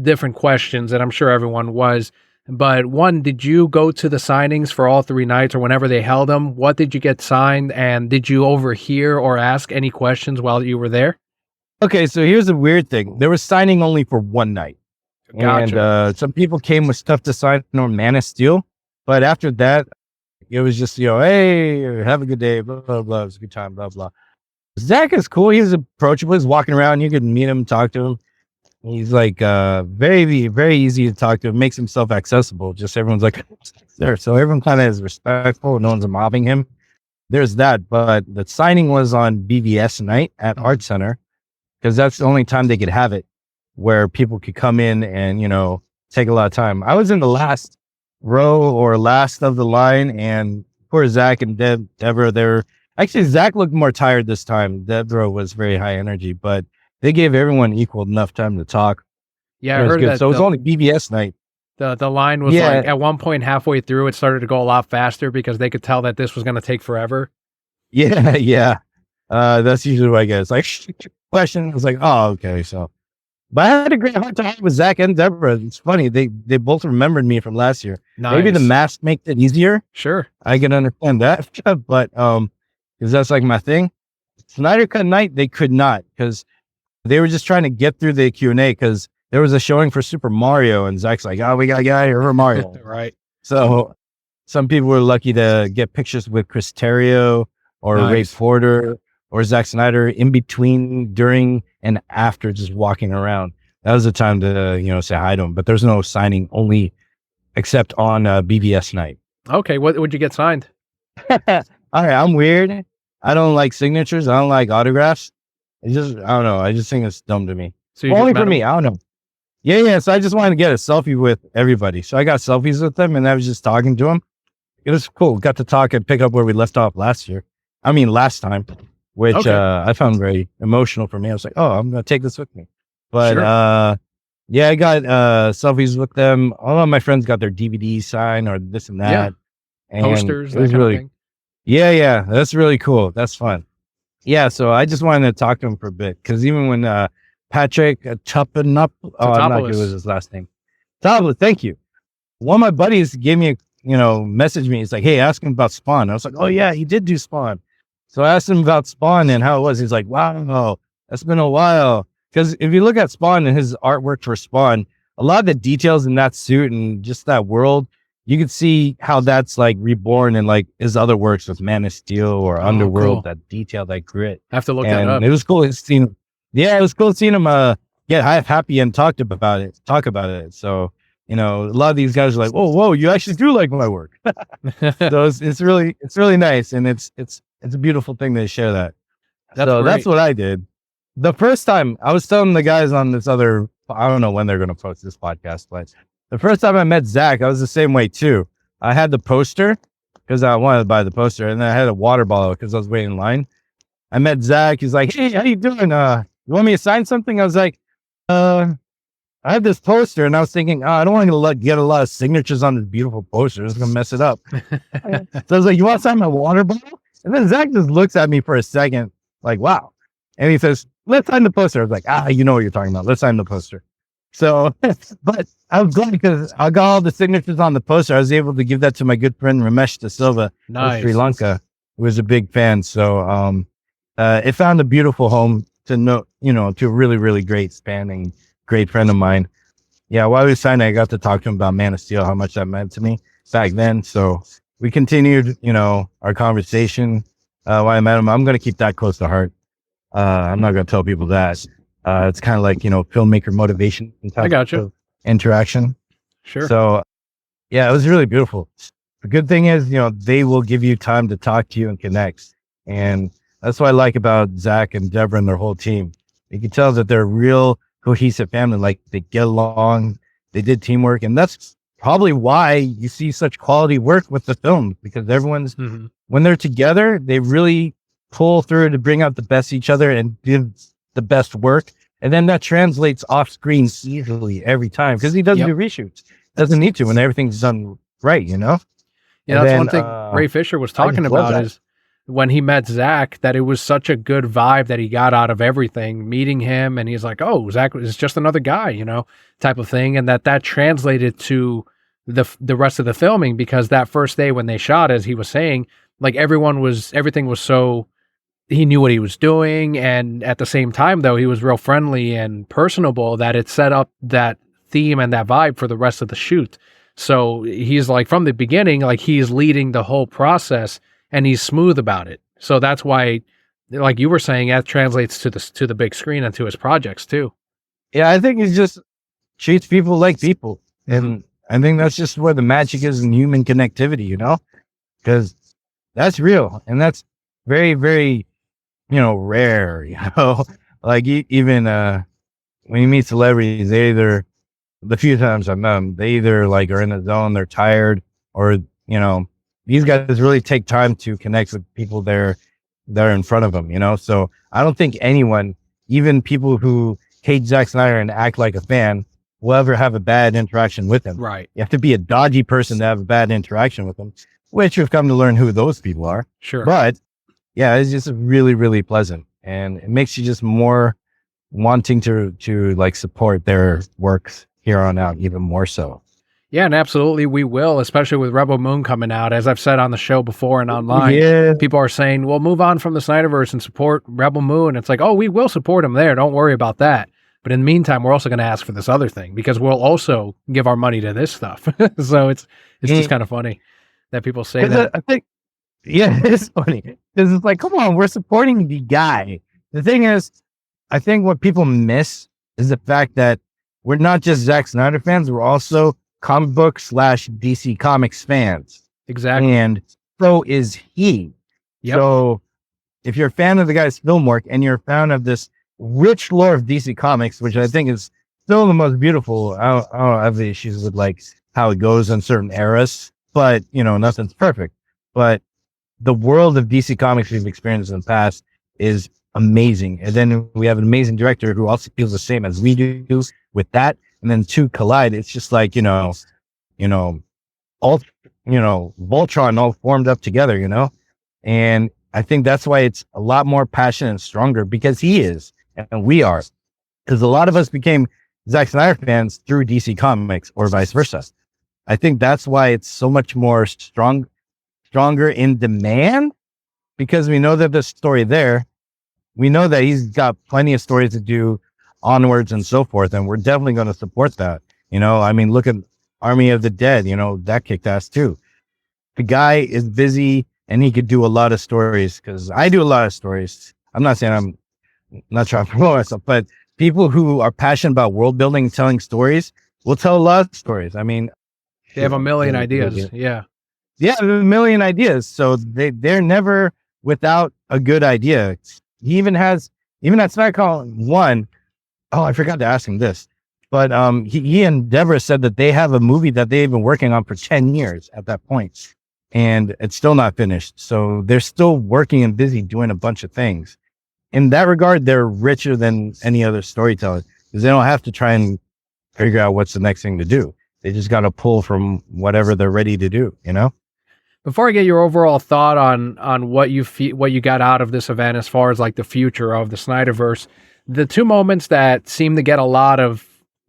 different questions, and I'm sure everyone was. But one, did you go to the signings for all 3 nights or whenever they held them? What did you get signed? And did you overhear or ask any questions while you were there? Okay, so here's a weird thing. There was signing only for one night. Gotcha. And some people came with stuff to sign on Man of Steel. But after that, it was just, hey, have a good day, blah, blah, blah. It was a good time, blah, blah. Zach is cool. He was approachable. He's walking around. You could meet him, talk to him. He's like very, very easy to talk to. Makes himself accessible. Just everyone's like there. So everyone kind of is respectful. No one's mobbing him. There's that. But the signing was on BVS night at Art Center, because that's the only time they could have it, where people could come in and, take a lot of time. I was in the last row or last of the line, and poor Zach and Deborah, actually, Zach looked more tired this time. Deborah was very high energy, but they gave everyone equal enough time to talk. Yeah, I heard good. that. So it was only BVS night. The line was like, at one point halfway through, it started to go a lot faster because they could tell that this was going to take forever. Yeah. That's usually what I get. It's like, question. I was like, oh, okay. So, but I had a great hard time with Zach and Deborah. It's funny. They both remembered me from last year. Nice. Maybe the mask makes it easier. Sure. I can understand that. But, because that's like my thing. Snyder Cut night, they could not, because they were just trying to get through the Q&A, because there was a showing for Super Mario, and Zach's like, oh, we got to get out of here for Mario. Right. So some people were lucky to get pictures with Chris Terrio or Ray Porter or Zack Snyder in between, during, and after, just walking around. That was the time to, say hi to him. But there's no signing, only except on BVS night. Okay. What would you get signed? All right. I'm weird. I don't like signatures. I don't like autographs. It's just, I don't know. I just think it's dumb to me. So only for me. I don't know. Yeah. So I just wanted to get a selfie with everybody. So I got selfies with them, and I was just talking to them. It was cool. Got to talk and pick up where we left off last time, which I found very emotional for me. I was like, oh, I'm going to take this with me. But yeah, I got selfies with them. All of my friends got their DVD signed or this and that. Yeah. And posters, it was really, yeah, that's really cool. That's fun. Yeah, so I just wanted to talk to him for a bit, because even when Patrick Tuppenup, I'm not good with his last name. Topoulos, thank you. One of my buddies gave me messaged me. He's like, hey, ask him about Spawn. I was like, oh yeah, he did do Spawn. So I asked him about Spawn and how it was. He's like, wow, that's been a while. Because if you look at Spawn and his artwork for Spawn, a lot of the details in that suit and just that world, you could see how that's like reborn in like his other works with Man of Steel or Underworld, cool. That detail, that grit. I have to look that up. It was cool seeing him. Yeah, it was cool seeing him get happy and talk about it. So, a lot of these guys are like, whoa, you actually do like my work. So it's really nice, and it's a beautiful thing to share that. That's what I did. The first time I was telling the guys on this other, I don't know when they're going to post this podcast, but the first time I met Zach, I was the same way too. I had the poster because I wanted to buy the poster, and then I had a water bottle because I was waiting in line. I met Zach. He's like, hey, how you doing? You want me to sign something? I was like, I have this poster, and I was thinking, I don't want to get a lot of signatures on this beautiful poster. It's going to mess it up. So I was like, you want to sign my water bottle? And then Zach just looks at me for a second, like, wow. And he says, let's sign the poster. I was like, you know what you're talking about. Let's sign the poster. So, but I was glad because I got all the signatures on the poster. I was able to give that to my good friend Ramesh De Silva of Sri Lanka, who was a big fan. So, it found a beautiful home to a really, really great spanning, great friend of mine. Yeah, while we were signing, I got to talk to him about Man of Steel, how much that meant to me back then. So we continued, our conversation while I met him. I'm going to keep that close to heart. I'm not going to tell people that. It's kind of like, filmmaker motivation type of interaction. Sure. So yeah, it was really beautiful. The good thing is, they will give you time to talk to you and connect. And That's what I like about Zach and Deborah and their whole team. You can tell that they're a real cohesive family. Like they get along, they did teamwork, and that's probably why you see such quality work with the film, because everyone's when they're together, they really pull through to bring out the best each other and give the best work. And then that translates off screen easily every time, because he doesn't do reshoots. Doesn't need to when everything's done right, you know? Yeah, and that's one thing Ray Fisher was talking about is when he met Zach, that it was such a good vibe that he got out of everything, meeting him. And he's like, oh, Zach is just another guy, you know, type of thing. And that translated to the rest of the filming, because that first day when they shot, as he was saying, like everything was so, he knew what he was doing. And at the same time, though, he was real friendly and personable, that it set up that theme and that vibe for the rest of the shoot. So he's like, from the beginning, like he's leading the whole process and he's smooth about it. So that's why, like you were saying, that translates to the big screen and to his projects too. Yeah, I think he just treats people like people. And I think that's just where the magic is in human connectivity, you know, because that's real. And that's very, very, rare, like even when you meet celebrities, they either, the few times I've met them, they either like are in the zone, they're tired, or, these guys really take time to connect with people that are in front of them, So I don't think anyone, even people who hate Zack Snyder and act like a fan, will ever have a bad interaction with him. Right. You have to be a dodgy person to have a bad interaction with him, which we've come to learn who those people are. Sure. But yeah, it's just really, really pleasant. And it makes you just more wanting to like support their works here on out, even more so. Yeah, and absolutely we will, especially with Rebel Moon coming out. As I've said on the show before and online, people are saying, well, move on from the Snyderverse and support Rebel Moon. It's like, oh, we will support him there. Don't worry about that. But in the meantime, we're also going to ask for this other thing, because we'll also give our money to this stuff. So it's just kind of funny that people say that. I think, it's funny, because it's like, come on, we're supporting the guy. The thing is, I think what people miss is the fact that we're not just Zack Snyder fans, we're also comic book / DC Comics fans. Exactly. And so is he. Yep. So if you're a fan of the guy's film work and you're a fan of this rich lore of DC Comics, which I think is still the most beautiful, I don't have the issues with like how it goes in certain eras, but nothing's perfect. But the world of DC Comics we've experienced in the past is amazing. And then we have an amazing director who also feels the same as we do with that. And then two collide. It's just like, all, Voltron all formed up together, and I think that's why it's a lot more passionate and stronger, because he is, and we are, because a lot of us became Zack Snyder fans through DC Comics or vice versa. I think that's why it's so much more stronger in demand, because we know that there's story there. We know that he's got plenty of stories to do onwards and so forth, and we're definitely going to support that. I mean, look at Army of the Dead, that kicked ass too. The guy is busy and he could do a lot of stories, because I do a lot of stories. I'm not saying, I'm not trying to promote myself, but people who are passionate about world building and telling stories will tell a lot of stories. I mean, they have a million ideas. Yeah, a million ideas. So they're never without a good idea. He even at SmackDown 1, oh, I forgot to ask him this, but he and Deborah said that they have a movie that they've been working on for 10 years at that point, and it's still not finished. So they're still working and busy doing a bunch of things. In that regard, they're richer than any other storyteller, because they don't have to try and figure out what's the next thing to do. They just got to pull from whatever they're ready to do, Before I get your overall thought on what you got out of this event as far as like the future of the Snyderverse, the two moments that seem to get a lot of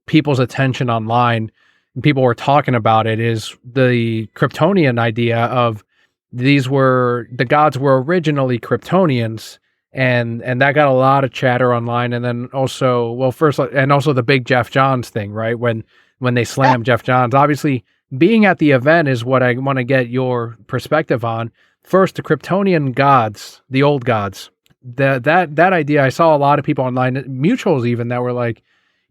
people's attention online, and people were talking about it, is the Kryptonian idea of the gods were originally Kryptonians, and that got a lot of chatter online. And then also, also the big Jeff Johns thing, right? When they slammed Jeff Johns, obviously being at the event is what I want to get your perspective on. First, the Kryptonian gods, the old gods, that idea, I saw a lot of people online, mutuals even, that were like,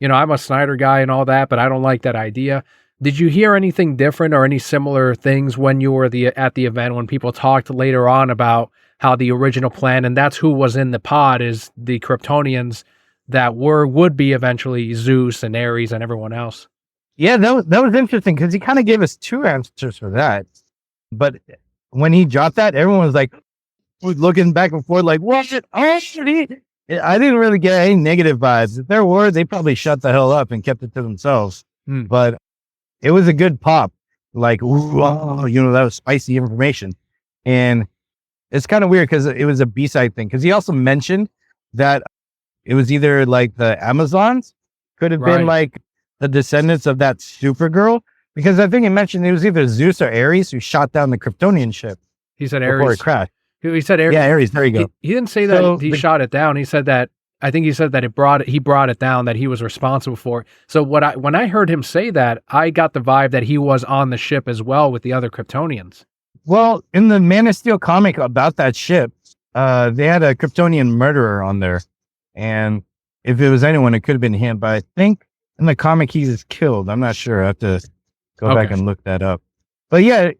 I'm a Snyder guy and all that, but I don't like that idea. Did you hear anything different or any similar things when you were at the event, when people talked later on about how the original plan, and that's who was in the pod, is the Kryptonians that would be eventually Zeus and Ares and everyone else. Yeah, that was interesting because he kind of gave us two answers for that. But when he dropped that, everyone was like, was looking back and forth like, what? Oh, I didn't really get any negative vibes. If there were, they probably shut the hell up and kept it to themselves. But it was a good pop. Like, ooh, oh, that was spicy information. And it's kind of weird because it was a B-side thing. Because he also mentioned that it was either like the Amazons could have been like the descendants of that Supergirl. Because I think he mentioned it was either Zeus or Ares who shot down the Kryptonian ship. He said Ares. Before it crashed. He said Ares. Yeah, Ares. There you go. He didn't say that he shot it down. He said that, I think he said that he brought it down, that he was responsible for it. So when I heard him say that, I got the vibe that he was on the ship as well with the other Kryptonians. Well, in the Man of Steel comic about that ship, they had a Kryptonian murderer on there. And if it was anyone, it could have been him. But I think in the comic, he was killed. I'm not sure. I have to go back and look that up. But yeah,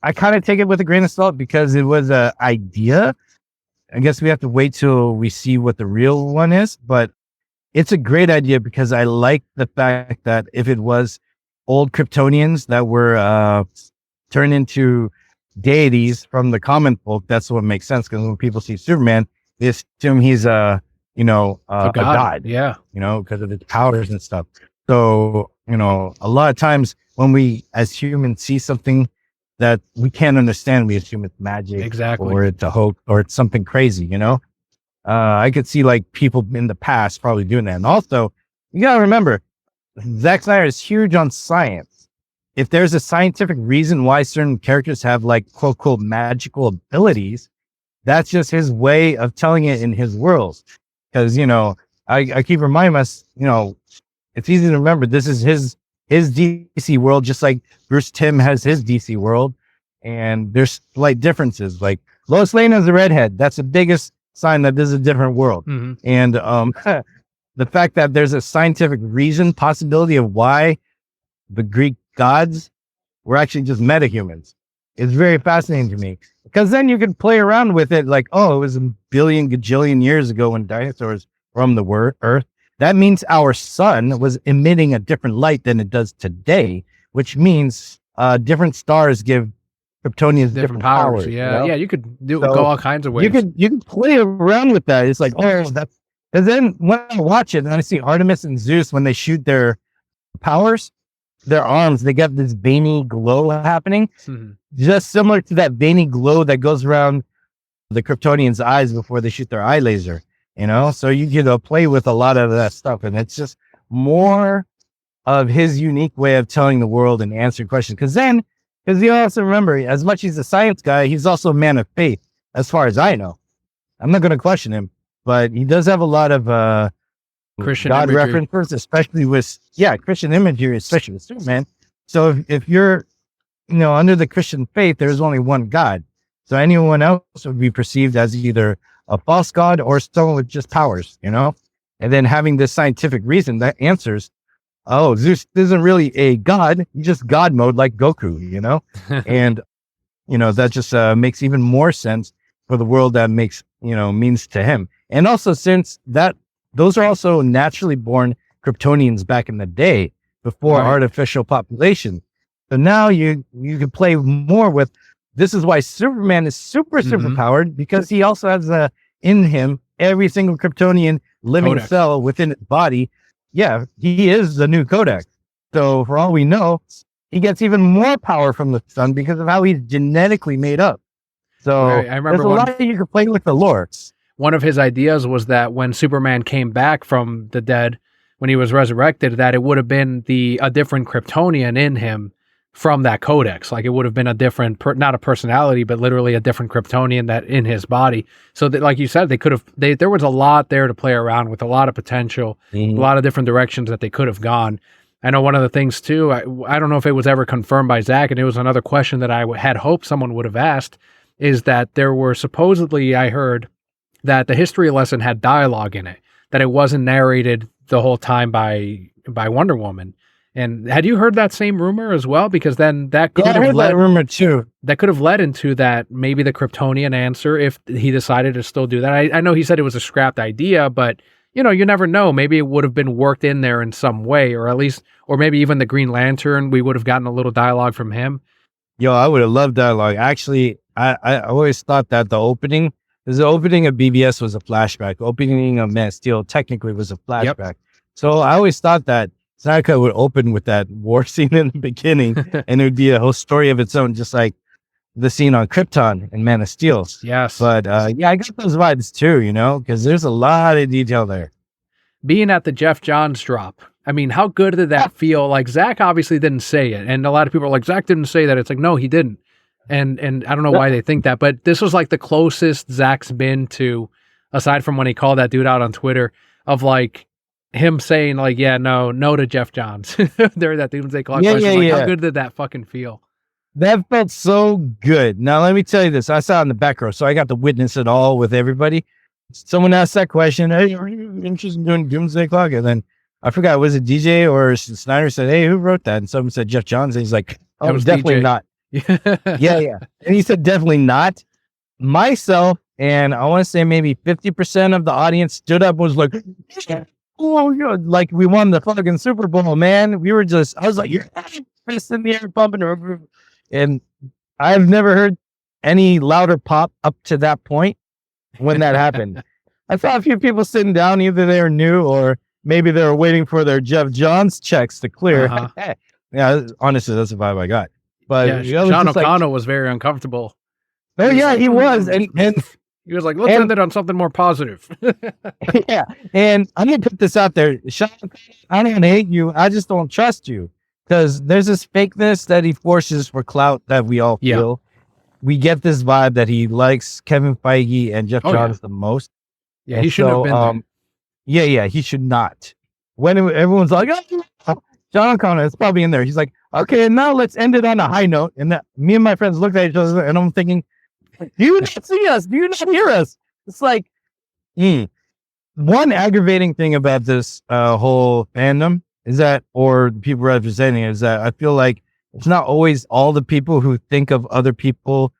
I kind of take it with a grain of salt because it was an idea. I guess we have to wait till we see what the real one is. But it's a great idea because I like the fact that if it was old Kryptonians that were turned into deities from the common folk, that's what makes sense. Because when people see Superman, they assume he's a god. Yeah. Because of his powers and stuff. So, a lot of times when we as humans see something that we can't understand, we assume it's magic, exactly, or it's a hoax, or it's something crazy. I could see like people in the past probably doing that. And also, you gotta remember, Zack Snyder is huge on science. If there's a scientific reason why certain characters have like quote unquote magical abilities, that's just his way of telling it in his world. Because I keep reminding us, it's easy to remember this is his DC world, just like Bruce Timm has his DC world, and there's slight differences. Like Lois Lane is a redhead. That's the biggest sign that this is a different world. And the fact that there's a scientific reason, possibility of why the Greek gods were actually just metahumans is very fascinating to me. Because then you can play around with it like, oh, it was a billion gajillion years ago when dinosaurs roamed the earth. That means our sun was emitting a different light than it does today, which means different stars give Kryptonians different powers. Yeah, yeah, you could go all kinds of ways. You can play around with that. It's like, oh, that's. And then when I watch it and I see Artemis and Zeus, when they shoot their powers, their arms, they get this veiny glow happening, just similar to that veiny glow that goes around the Kryptonians' eyes before they shoot their eye laser. So you play with a lot of that stuff, and it's just more of his unique way of telling the world and answering questions. Because you also remember, as much as he's a science guy, he's also a man of faith, as far as I know. I'm not going to question him, but he does have a lot of Christian God imagery. references, especially with Christian imagery, especially with Superman. So if you're under the Christian faith, there's only one God. So anyone else would be perceived as either a false god or someone with just powers, and then having this scientific reason that answers, oh, Zeus isn't really a god, he's just God mode like Goku, and that just makes even more sense for the world that makes means to him. And also, since those are also naturally born Kryptonians back in the day before artificial population. So now you can play more with. This is why Superman is super powered, because he also has in him every single Kryptonian living cell within his body. Yeah, he is the new Codex. So for all we know, he gets even more power from the sun because of how he's genetically made up. So I remember there's a lot you can play with the lore. One of his ideas was that when Superman came back from the dead, when he was resurrected, that it would have been a different Kryptonian in him from that codex. Like it would have been a different, not a personality, but literally a different Kryptonian that in his body. So that, like you said, there was a lot there to play around with, a lot of potential, a lot of different directions that they could have gone. I know one of the things too, I don't know if it was ever confirmed by Zach, and it was another question that I had hoped someone would have asked, is that there were supposedly, I heard that the history lesson had dialogue in it, that it wasn't narrated the whole time by Wonder Woman. And had you heard that same rumor as well? Because then that could I have heard led that rumor too. That could have led into that maybe the Kryptonian answer if he decided to still do that. I know he said it was a scrapped idea, but you know, you never know. Maybe it would have been worked in there in some way, or at least, or maybe even the Green Lantern, we would have gotten a little dialogue from him. Yo, I would have loved dialogue. Actually, I always thought that the opening of BBS was a flashback. Opening of Man of Steel technically was a flashback. Yep. So I always thought that Snyder Cut would open with that war scene in the beginning, and it would be a whole story of its own, just like the scene on Krypton and Man of Steel. Yes. But yeah, I got those vibes too, you know, because there's a lot of detail there. Being at the Jeff Johns drop, I mean, how good did that feel? Like, Zach obviously didn't say it, and a lot of people are like, Zach didn't say that. It's like, no, he didn't. And I don't know why they think that, but this was like the closest Zach's been to, aside from when he called that dude out on Twitter, of like him saying like, yeah, no to Jeff Johns. During that Doomsday Clock question. Like, how good did that fucking feel? That felt so good. Now, let me tell you this. I sat in the back row, so I got to witness it all with everybody. Someone asked that question, hey, are you interested in doing Doomsday Clock? And then I forgot, was it DJ or Snyder said, hey, who wrote that? And someone said Jeff Johns. And he's like, oh, definitely DJ. Not. Yeah. And he said, definitely not. Myself, and I want to say maybe 50% of the audience stood up and was like, oh, like we won the fucking Super Bowl, man. We were just, I was like, you're fist in the air, pumping her. And I've never heard any louder pop up to that point when that happened. I saw a few people sitting down, either they were new or maybe they were waiting for their Jeff Johns checks to clear. Yeah, honestly, that's the vibe I got. But yeah, Sean O'Connell was very uncomfortable. Oh yeah, he was, and he was like, "Let's end it on something more positive." Yeah, and I'm gonna put this out there, Sean. I don't hate you. I just don't trust you because there's this fakeness that he forces for clout that we all feel. We get this vibe that he likes Kevin Feige and Jeff Johns the most. Yeah, he shouldn't have been there. Yeah, he should not. When everyone's like, oh, John O'Connor, it's probably in there. He's like, okay, now let's end it on a high note. And me and my friends looked at each other, and I'm thinking, do you not see us? Do you not hear us? It's like, one aggravating thing about this whole fandom is that, or people representing it, is that I feel like it's not always all the people who think of other people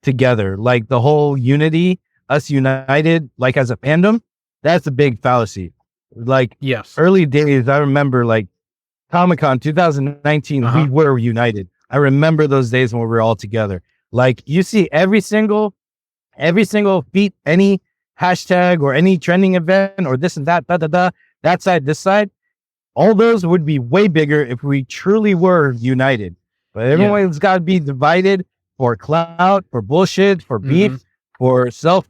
together. Like the whole unity, us united, like as a fandom, that's a big fallacy. Like early days, I remember like Comic-Con 2019, we were united. I remember those days when we were all together. Like you see every single feat, any hashtag or any trending event or this and that, that side, this side, all those would be way bigger if we truly were united. But everyone's got to be divided for clout, for bullshit, for beef, for self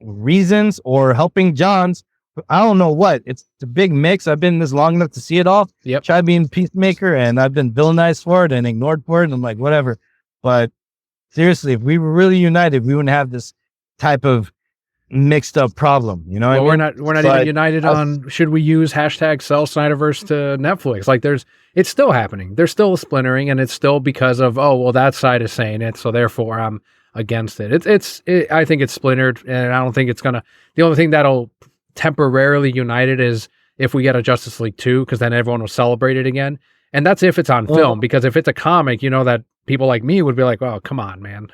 reasons, or helping Johns. I don't know what. It's a big mix. I've been this long enough to see it all. Tried being Peacemaker, and I've been villainized for it and ignored for it. And I'm like, whatever. But seriously, if we were really united, we wouldn't have this type of mixed up problem. You know, we're not even united on should we use hashtag sell Snyderverse to Netflix. Like it's still happening. There's still a splintering, and it's still because of that side is saying it, so therefore I'm against it. I think it's splintered, and I don't think it's gonna. The only thing that'll temporarily unite it is if we get a Justice League 2, because then everyone will celebrate it again. And that's if it's on film, because if it's a comic, you know that people like me would be like, "Oh, come on, man."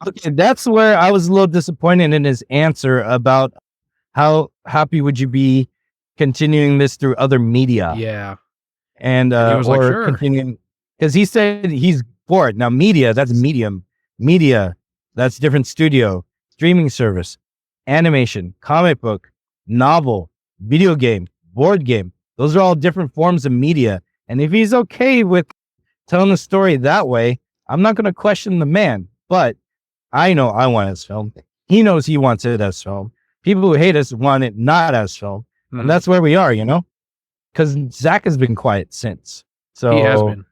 Okay, that's where I was a little disappointed in his answer about how happy would you be continuing this through other media. Yeah. And he was or like, sure. continuing, because he said he's for it. Now, media, that's medium. Media, that's different studio, streaming service, animation, comic book, novel, video game, board game. Those are all different forms of media. And if he's okay with telling the story that way, I'm not going to question the man. But I know I want it as film. He knows he wants it as film. People who hate us want it not as film. And that's where we are, you know? Because Zach has been quiet since. So he has been,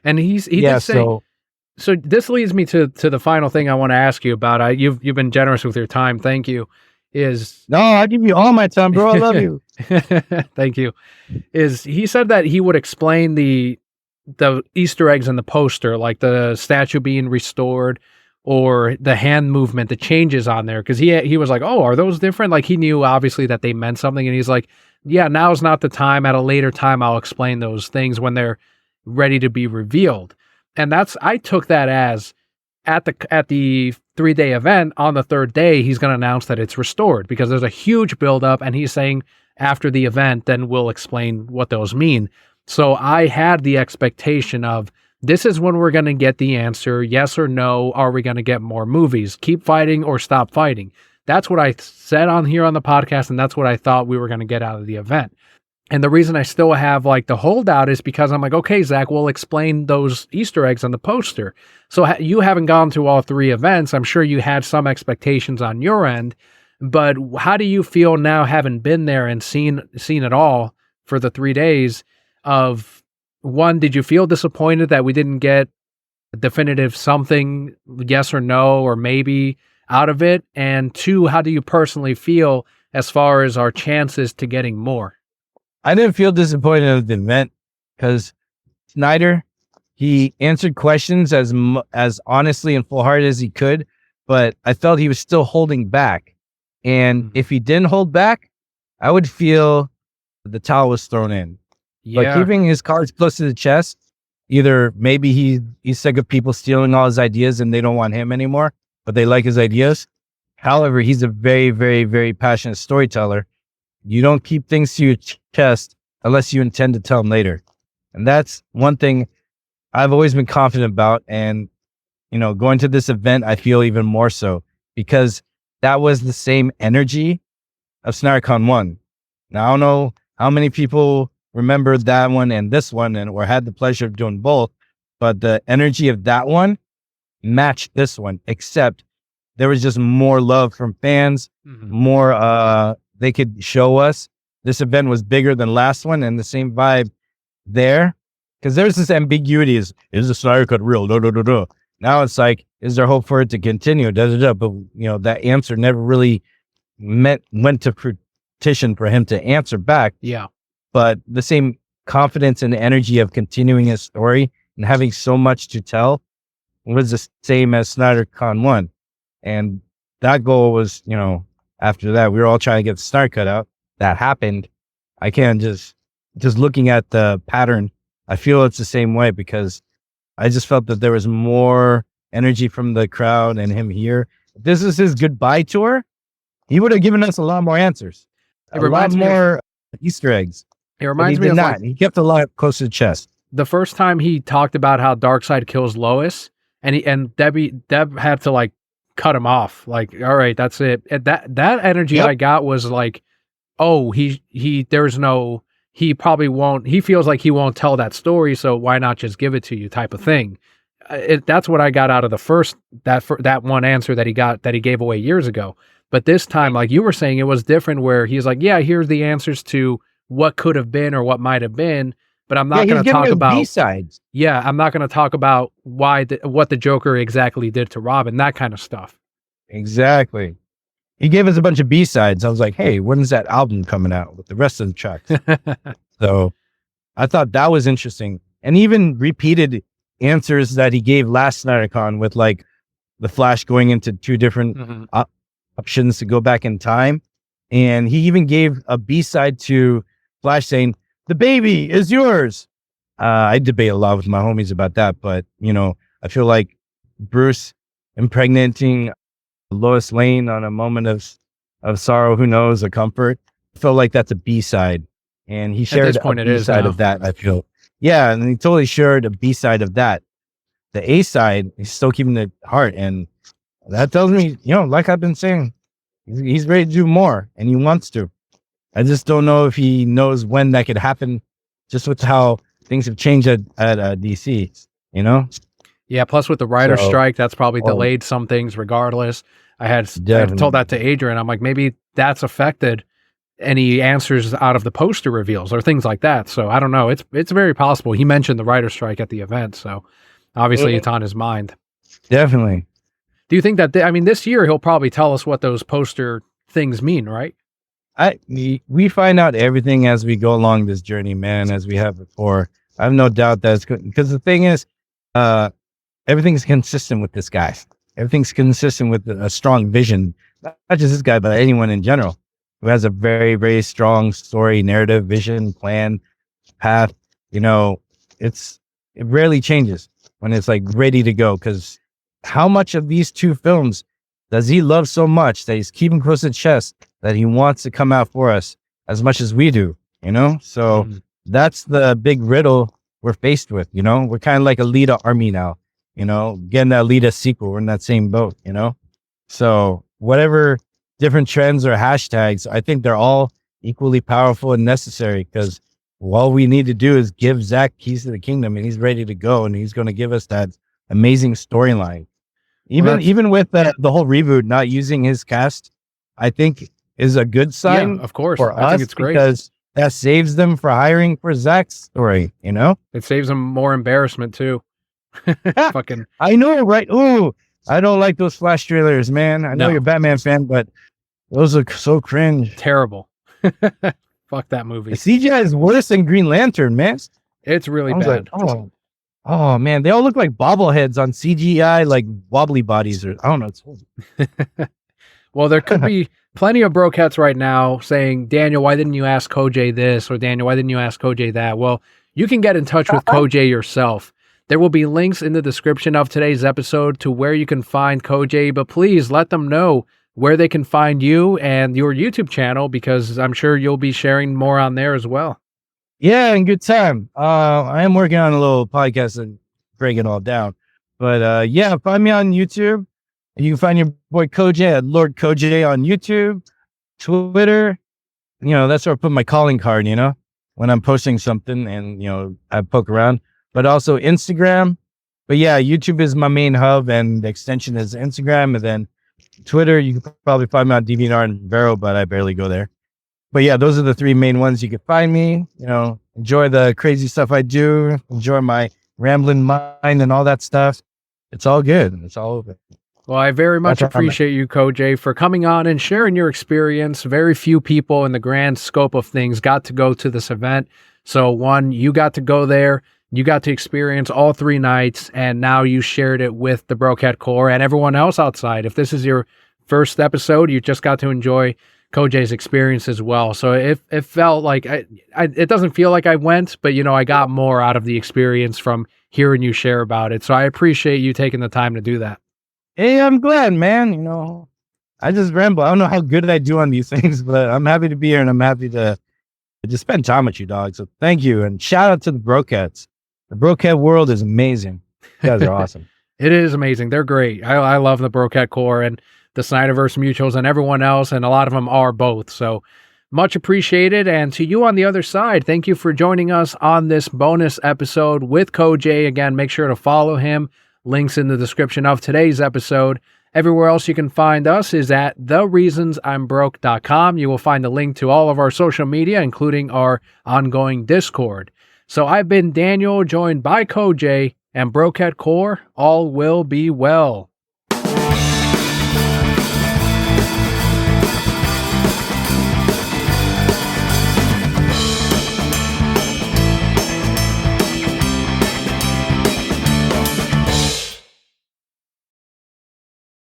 and he did say. So this leads me to the final thing I want to ask you about. You've been generous with your time. Thank you. No, I give you all my time, bro. I love you. Thank you. He said that he would explain the Easter eggs in the poster, like the statue being restored or the hand movement, the changes on there. Because he was like, oh, are those different? Like he knew obviously that they meant something, and he's like, yeah, now's not the time. At a later time, I'll explain those things when they're ready to be revealed. And I took that as at the 3-day event, on the third day, he's going to announce that it's restored, because there's a huge buildup, and he's saying after the event, then we'll explain what those mean. So I had the expectation of, this is when we're going to get the answer, yes or no. Are we going to get more movies? Keep fighting or stop fighting. That's what I said on here on the podcast, and that's what I thought we were going to get out of the event. And the reason I still have like the holdout is because I'm like, okay, Zach, we'll explain those Easter eggs on the poster. So you haven't gone to all 3 events. I'm sure you had some expectations on your end, but how do you feel now, having been there and seen it all for the 3 days? Of one, did you feel disappointed that we didn't get a definitive something, yes or no, or maybe out of it? And 2, how do you personally feel as far as our chances to getting more? I didn't feel disappointed at the event because Snyder, he answered questions as honestly and full-hearted as he could, but I felt he was still holding back. And if he didn't hold back, I would feel the towel was thrown in. Yeah. But keeping his cards close to the chest, either maybe he's sick of people stealing all his ideas and they don't want him anymore, but they like his ideas. However, he's a very, very, very passionate storyteller. You don't keep things to your chest unless you intend to tell them later. And that's one thing I've always been confident about. And, going to this event, I feel even more so, because that was the same energy of SnyderCon 1. Now, I don't know how many people remember that one and this one, or had the pleasure of doing both, but the energy of that one matched this one, except there was just more love from fans, more they could show us. This event was bigger than last one, and the same vibe there, because there's this ambiguity: is the Snyder Cut real? No. Now it's like, is there hope for it to continue? But that answer never really went to fruition for him to answer back. Yeah. But the same confidence and energy of continuing his story and having so much to tell was the same as SnyderCon 1. And that goal was, after that, we were all trying to get the Snyder Cut out. That happened. I can't just looking at the pattern, I feel it's the same way, because I just felt that there was more energy from the crowd and him here. If this is his goodbye tour, he would have given us a lot more answers. A lot more Easter eggs. It reminds me of not. He kept a lot close to the chest. The first time he talked about how Darkseid kills Lois, and Deb had to like cut him off. Like, all right, that's it. And that energy I got was like, oh, he probably won't. He feels like he won't tell that story, so why not just give it to you, type of thing. That's what I got out of the first that one answer that he gave away years ago. But this time, like you were saying, it was different, where he's like, yeah, here's the answers to what could have been or what might have been, but I'm not going to talk about B-sides. Yeah, I'm not going to talk about what the Joker exactly did to Robin, that kind of stuff. Exactly. He gave us a bunch of B-sides. I was like, hey, when's that album coming out with the rest of the tracks? So I thought that was interesting. And even repeated answers that he gave last SnyderCon, with like the Flash going into 2 different options to go back in time. And he even gave a B-side to Flash saying, the baby is yours. I debate a lot with my homies about that, but I feel like Bruce impregnating Lois Lane on a moment of sorrow, who knows, a comfort, I feel like that's a B-side. And he shared a B-side of that, I feel. Yeah, and he totally shared a B-side of that. The A-side, he's still keeping the heart. And that tells me, like I've been saying, he's ready to do more, and he wants to. I just don't know if he knows when that could happen, just with how things have changed at DC, Yeah, plus with the writer's strike, that's probably delayed some things regardless. I had told that to Adrian. I'm like, maybe that's affected any answers out of the poster reveals or things like that. So I don't know. It's very possible. He mentioned the writer's strike at the event, so obviously it's on his mind. Definitely. Do you think that, this year he'll probably tell us what those poster things mean, right? We find out everything as we go along this journey, man, as we have before. I have no doubt that it's good, because the thing is, everything's consistent with this guy. Everything's consistent with a strong vision, not just this guy, but anyone in general. who has a very, very strong story, narrative, vision, plan, path, it rarely changes when it's like ready to go. Because how much of these two films does he love so much that he's keeping close to the chest that he wants to come out for us as much as we do, So that's the big riddle we're faced with, We're kind of like a Lita army now, getting that Lita sequel. We're in that same boat, So whatever different trends or hashtags, I think they're all equally powerful and necessary, because all we need to do is give Zach keys to the kingdom and he's ready to go, and he's going to give us that amazing storyline. Even with the whole reboot, not using his cast, I think is a good sign. Yeah, of course. For I us, think it's great because that saves them for hiring for Zach's story, It saves them more embarrassment too. Fucking. I know, right? Ooh, I don't like those Flash trailers, man. I know you're a Batman fan, but those are so cringe. Terrible. Fuck that movie. The CGI is worse than Green Lantern, man. It's really bad. Like, oh man, they all look like bobbleheads on CGI, like wobbly bodies, or I don't know. Well, there could be plenty of brokettes right now saying, Daniel, why didn't you ask Kojay this? Or Daniel, why didn't you ask Kojay that? Well, you can get in touch with Kojay yourself. There will be links in the description of today's episode to where you can find Kojay, but please let them know where they can find you and your YouTube channel, because I'm sure you'll be sharing more on there as well. Yeah, and good time. I am working on a little podcast and break it all down. But yeah, find me on YouTube. You can find your boy Kojay at Lord Kojay on YouTube, Twitter. That's where I put my calling card, when I'm posting something, and, I poke around. But also Instagram. But yeah, YouTube is my main hub, and the extension is Instagram. And then Twitter, you can probably find me on DeviantArt and Vero, but I barely go there. But yeah, those are the three main ones you can find me. Enjoy the crazy stuff I do. Enjoy my rambling mind and all that stuff. It's all good. It's all open. Well, I very much appreciate you, Kojay, for coming on and sharing your experience. Very few people in the grand scope of things got to go to this event. So one, you got to go there. You got to experience all 3 nights, and now you shared it with the Brocat Corps and everyone else outside. If this is your first episode, you just got to enjoy Kojay's experience as well. So it felt like, it doesn't feel like I went, but I got more out of the experience from hearing you share about it. So I appreciate you taking the time to do that. Hey, I'm glad, man. I just ramble. I don't know how good I do on these things, but I'm happy to be here, and I'm happy to just spend time with you, dog. So thank you. And shout out to the Brocats. The Brocat world is amazing. You guys are awesome. It is amazing. They're great. I love the Brocat Corps and the Snyderverse mutuals and everyone else, and a lot of them are both. So much appreciated. And to you on the other side, thank you for joining us on this bonus episode with Kojay. Again, make sure to follow him. Links in the description of today's episode. Everywhere else you can find us is at thereasonsimbroke.com. You will find a link to all of our social media, including our ongoing Discord. So I've been Daniel, joined by Kojay, and Brocat Corps. All will be well.